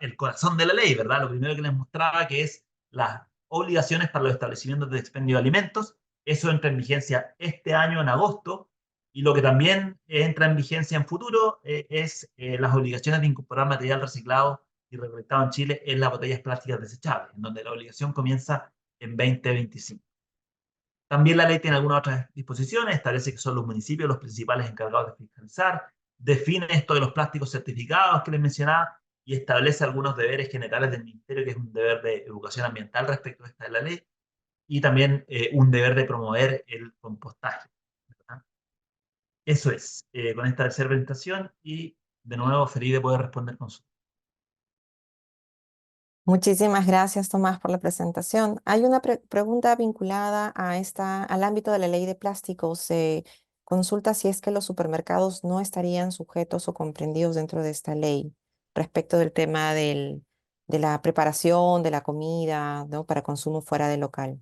el corazón de la ley, ¿verdad? Lo primero que les mostraba, que es las obligaciones para los establecimientos de expendio de alimentos. Eso entra en vigencia este año, en agosto, y lo que también entra en vigencia en futuro es las obligaciones de incorporar material reciclado y recolectado en Chile en las botellas plásticas desechables, en donde la obligación comienza en 2025. También la ley tiene algunas otras disposiciones, establece que son los municipios los principales encargados de fiscalizar, define esto de los plásticos certificados que les mencionaba, y establece algunos deberes generales del Ministerio, que es un deber de educación ambiental respecto a esta de la ley, y también un deber de promover el compostaje, ¿verdad? Eso es, con esta tercera presentación, y de nuevo feliz de poder responder consultas. Muchísimas gracias, Tomás, por la presentación. Hay una pregunta vinculada a al ámbito de la ley de plásticos. Se consulta si es que los supermercados no estarían sujetos o comprendidos dentro de esta ley respecto del tema de la preparación de la comida, ¿no? Para consumo fuera del local.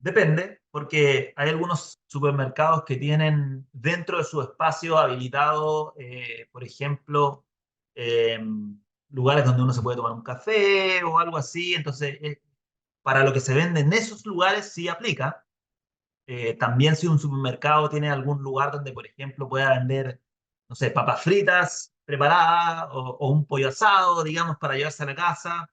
Depende, porque hay algunos supermercados que tienen dentro de su espacio habilitado, por ejemplo, eh, lugares donde uno se puede tomar un café o algo así. Entonces, para lo que se vende en esos lugares sí aplica. También si un supermercado tiene algún lugar donde, por ejemplo, pueda vender, no sé, papas fritas preparadas o un pollo asado, digamos, para llevarse a la casa,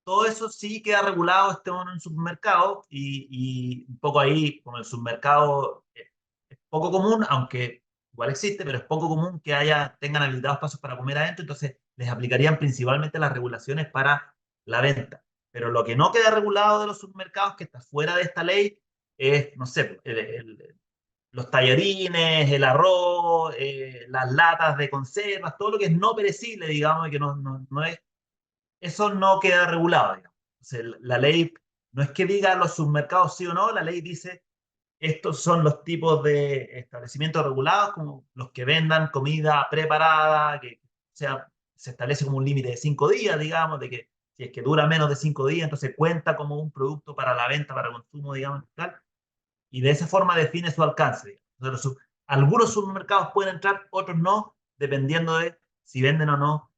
todo eso sí queda regulado en un supermercado, y un poco ahí, como el supermercado es poco común, aunque igual existe, pero es poco común que tengan habilitados pasos para comer adentro, entonces les aplicarían principalmente las regulaciones para la venta. Pero lo que no queda regulado de los supermercados, que está fuera de esta ley, es, no sé, los tallarines, el arroz, las latas de conservas, todo lo que es no perecible, digamos, y que no es, eso no queda regulado, digamos. Entonces, la ley no es que diga los submercados sí o no, la ley dice estos son los tipos de establecimientos regulados, como los que vendan comida preparada, que sea, se establece como un límite de 5 días, digamos, de que si es que dura menos de 5 días, entonces cuenta como un producto para la venta, para consumo, digamos, tal, y de esa forma define su alcance, digamos. Entonces, algunos supermercados pueden entrar, otros no, dependiendo de si venden o no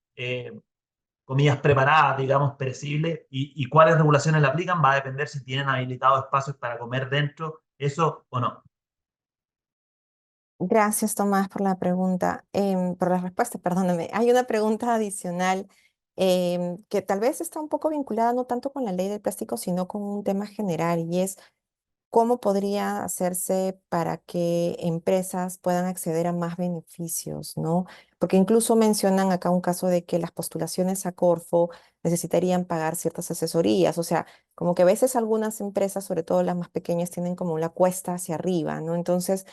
comidas preparadas, digamos, perecibles, y cuáles regulaciones le aplican va a depender si tienen habilitados espacios para comer dentro, eso o no. Gracias, Tomás, por la pregunta, por la respuesta, perdóname. Hay una pregunta adicional que tal vez está un poco vinculada no tanto con la ley del plástico, sino con un tema general, y es: ¿cómo podría hacerse para que empresas puedan acceder a más beneficios, ¿no? Porque incluso mencionan acá un caso de que las postulaciones a Corfo necesitarían pagar ciertas asesorías, o sea, como que a veces algunas empresas, sobre todo las más pequeñas, tienen como la cuesta hacia arriba, ¿no? Entonces,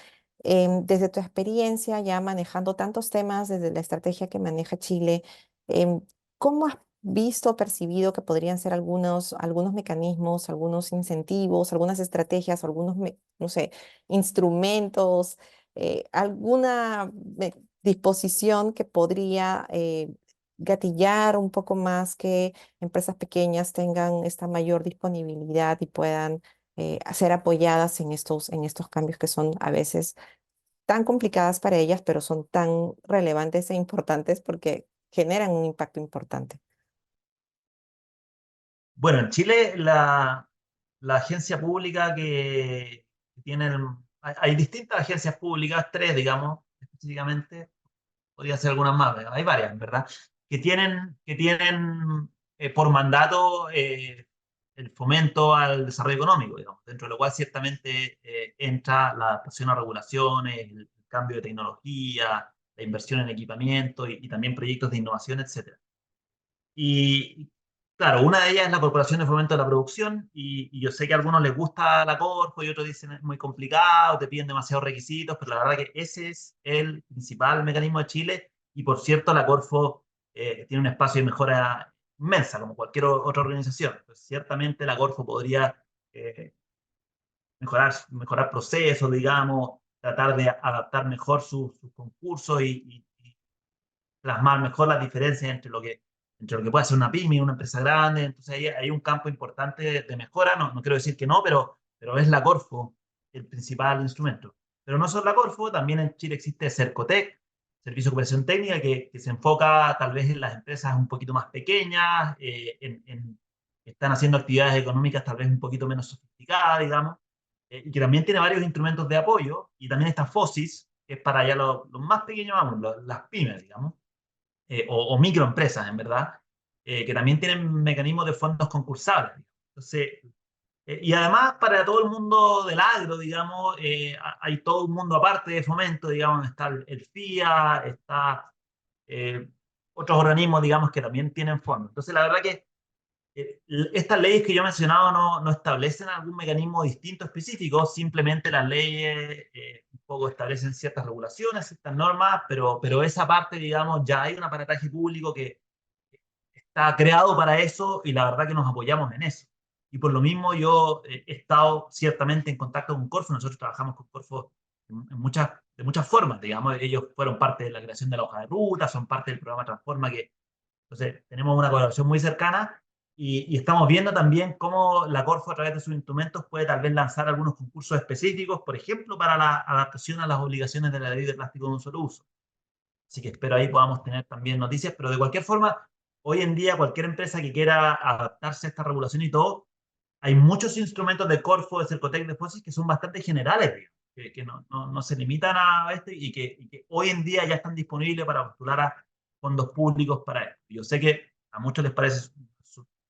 desde tu experiencia ya manejando tantos temas, desde la estrategia que maneja Chile, em, ¿cómo has visto, percibido que podrían ser algunos mecanismos, algunos incentivos, algunas estrategias, algunos, no sé, instrumentos, alguna disposición que podría gatillar un poco más que empresas pequeñas tengan esta mayor disponibilidad y puedan ser apoyadas en estos cambios que son a veces tan complicadas para ellas, pero son tan relevantes e importantes porque generan un impacto importante? Bueno, en Chile la agencia pública que tienen, hay distintas agencias públicas, tres, digamos, específicamente, podría ser algunas más, pero hay varias, ¿verdad? Que tienen por mandato el fomento al desarrollo económico, digamos, dentro de lo cual ciertamente entra la adaptación a regulaciones, el cambio de tecnología, la inversión en equipamiento y también proyectos de innovación, etcétera. Y claro, una de ellas es la Corporación de Fomento de la Producción, y yo sé que a algunos les gusta la Corpo y otros dicen es muy complicado, te piden demasiados requisitos, pero la verdad que ese es el principal mecanismo de Chile, y por cierto la Corfo tiene un espacio de mejora inmensa, como cualquier otra organización. Pues ciertamente la Corfo podría eh, mejorar procesos, digamos, tratar de adaptar mejor sus concursos y plasmar mejor las diferencias entre lo que puede ser una pyme y una empresa grande. Entonces ahí hay un campo importante de mejora. No, no quiero decir que no, pero es la Corfo el principal instrumento. Pero no solo la Corfo, también en Chile existe Cercotec, Servicio de Cooperación Técnica, que se enfoca tal vez en las empresas un poquito más pequeñas, que están haciendo actividades económicas tal vez un poquito menos sofisticadas, digamos, y que también tiene varios instrumentos de apoyo. Y también está FOSIS, que es para ya los más pequeños, vamos, las pymes, digamos, o microempresas, en verdad, que también tienen mecanismos de fondos concursables. Entonces, y además para todo el mundo del agro, digamos, hay todo un mundo aparte de fomento, digamos, está el FIA, está eh, otros organismos, digamos, que también tienen fondos. Entonces, la verdad que estas leyes que yo he mencionado no establecen algún mecanismo distinto específico, simplemente las leyes un poco establecen ciertas regulaciones, ciertas normas, pero esa parte, digamos, ya hay un aparataje público que está creado para eso, y la verdad que nos apoyamos en eso. Y por lo mismo yo he estado ciertamente en contacto con Corfo. Nosotros trabajamos con Corfo de muchas formas, digamos. Ellos fueron parte de la creación de la hoja de ruta, son parte del programa Transforma, que entonces tenemos una colaboración muy cercana, y estamos viendo también cómo la Corfo a través de sus instrumentos puede tal vez lanzar algunos concursos específicos, por ejemplo, para la adaptación a las obligaciones de la ley de plástico de un solo uso. Así que espero ahí podamos tener también noticias, pero de cualquier forma, hoy en día cualquier empresa que quiera adaptarse a esta regulación y todo, hay muchos instrumentos de Corfo, de Cercotec, de FOSIS que son bastante generales, digamos, que no se limitan a este, y que hoy en día ya están disponibles para postular a fondos públicos para esto. Yo sé que a muchos les parece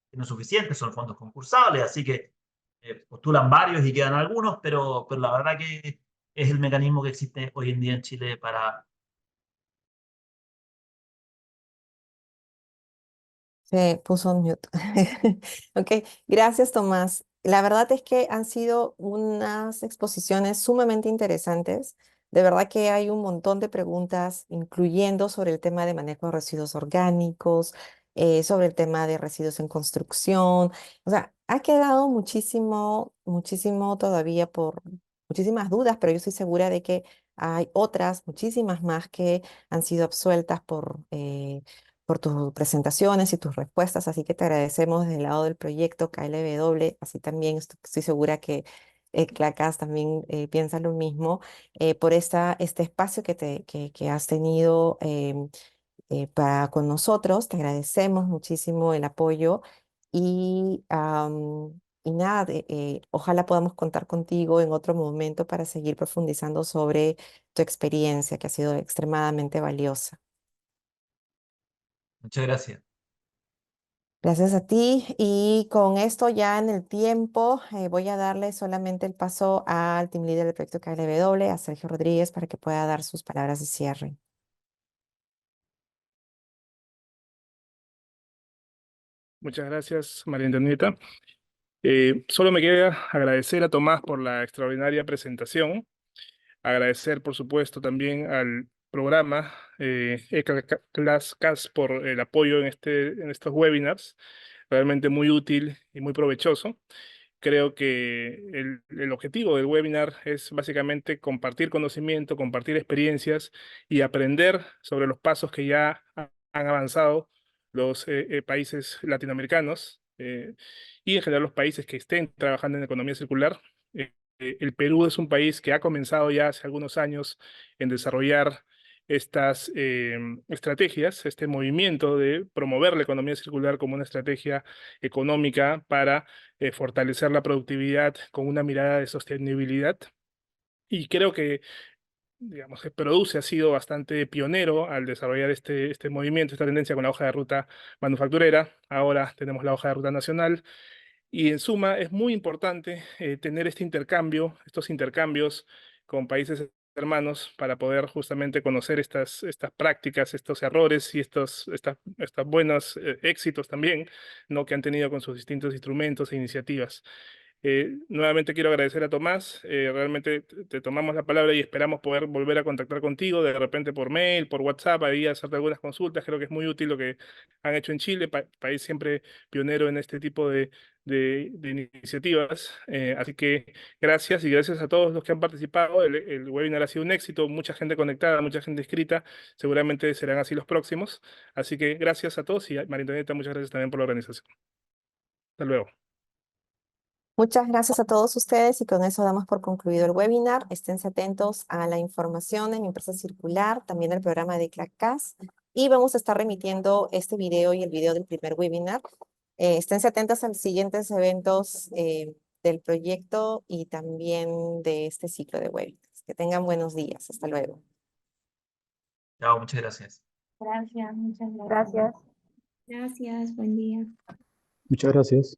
que no es suficiente, son fondos concursables, así que postulan varios y quedan algunos, pero la verdad que es el mecanismo que existe hoy en día en Chile para. Se puso en mute. Ok, gracias, Tomás. La verdad es que han sido unas exposiciones sumamente interesantes. De verdad que hay un montón de preguntas, incluyendo sobre el tema de manejo de residuos orgánicos, sobre el tema de residuos en construcción. O sea, ha quedado muchísimo, muchísimo todavía por muchísimas dudas, pero yo estoy segura de que hay otras, muchísimas más que han sido absueltas por tus presentaciones y tus respuestas, así que te agradecemos desde el lado del proyecto KLW, así también estoy segura que CLACAS también piensa lo mismo, por este espacio que has tenido con nosotros. Te agradecemos muchísimo el apoyo y nada, ojalá podamos contar contigo en otro momento para seguir profundizando sobre tu experiencia, que ha sido extremadamente valiosa. Muchas gracias. Gracias a ti. Y con esto ya en el tiempo, voy a darle solamente el paso al team leader del proyecto KLW, a Sergio Rodríguez, para que pueda dar sus palabras de cierre. Muchas gracias, María Antonieta. Solo me queda agradecer a Tomás por la extraordinaria presentación. Agradecer, por supuesto, también al programa Class CAS por el apoyo en estos webinars. Realmente muy útil y muy provechoso. Creo que el objetivo del webinar es básicamente compartir conocimiento, compartir experiencias y aprender sobre los pasos que ya han avanzado los países latinoamericanos y en general los países que estén trabajando en economía circular. El Perú es un país que ha comenzado ya hace algunos años en desarrollar estas estrategias, este movimiento de promover la economía circular como una estrategia económica para fortalecer la productividad con una mirada de sostenibilidad. Y creo que, digamos, que Produce ha sido bastante pionero al desarrollar este movimiento, esta tendencia con la hoja de ruta manufacturera. Ahora tenemos la hoja de ruta nacional. Y en suma, es muy importante tener este intercambio, estos intercambios con países hermanos para poder justamente conocer estas prácticas, estos errores y estos buenos éxitos también, ¿no? Que han tenido con sus distintos instrumentos e iniciativas. Nuevamente quiero agradecer a Tomás. Realmente te tomamos la palabra y esperamos poder volver a contactar contigo, de repente por mail, por WhatsApp, ahí hacerte algunas consultas. Creo que es muy útil lo que han hecho en Chile, país siempre pionero en este tipo de iniciativas. Así que gracias y gracias a todos los que han participado. El webinar ha sido un éxito, mucha gente conectada, mucha gente inscrita. Seguramente serán así los próximos. Así que gracias a todos y a María Antonieta, muchas gracias también por la organización. Hasta luego. Muchas gracias a todos ustedes y con eso damos por concluido el webinar. Esténse atentos a la información en mi empresa circular, también el programa de CLACCAS y vamos a estar remitiendo este video y el video del primer webinar. Esténse atentos a los siguientes eventos del proyecto y también de este ciclo de webinars. Que tengan buenos días. Hasta luego. Chao, muchas gracias. Gracias, muchas gracias. Gracias. Gracias, buen día. Muchas gracias.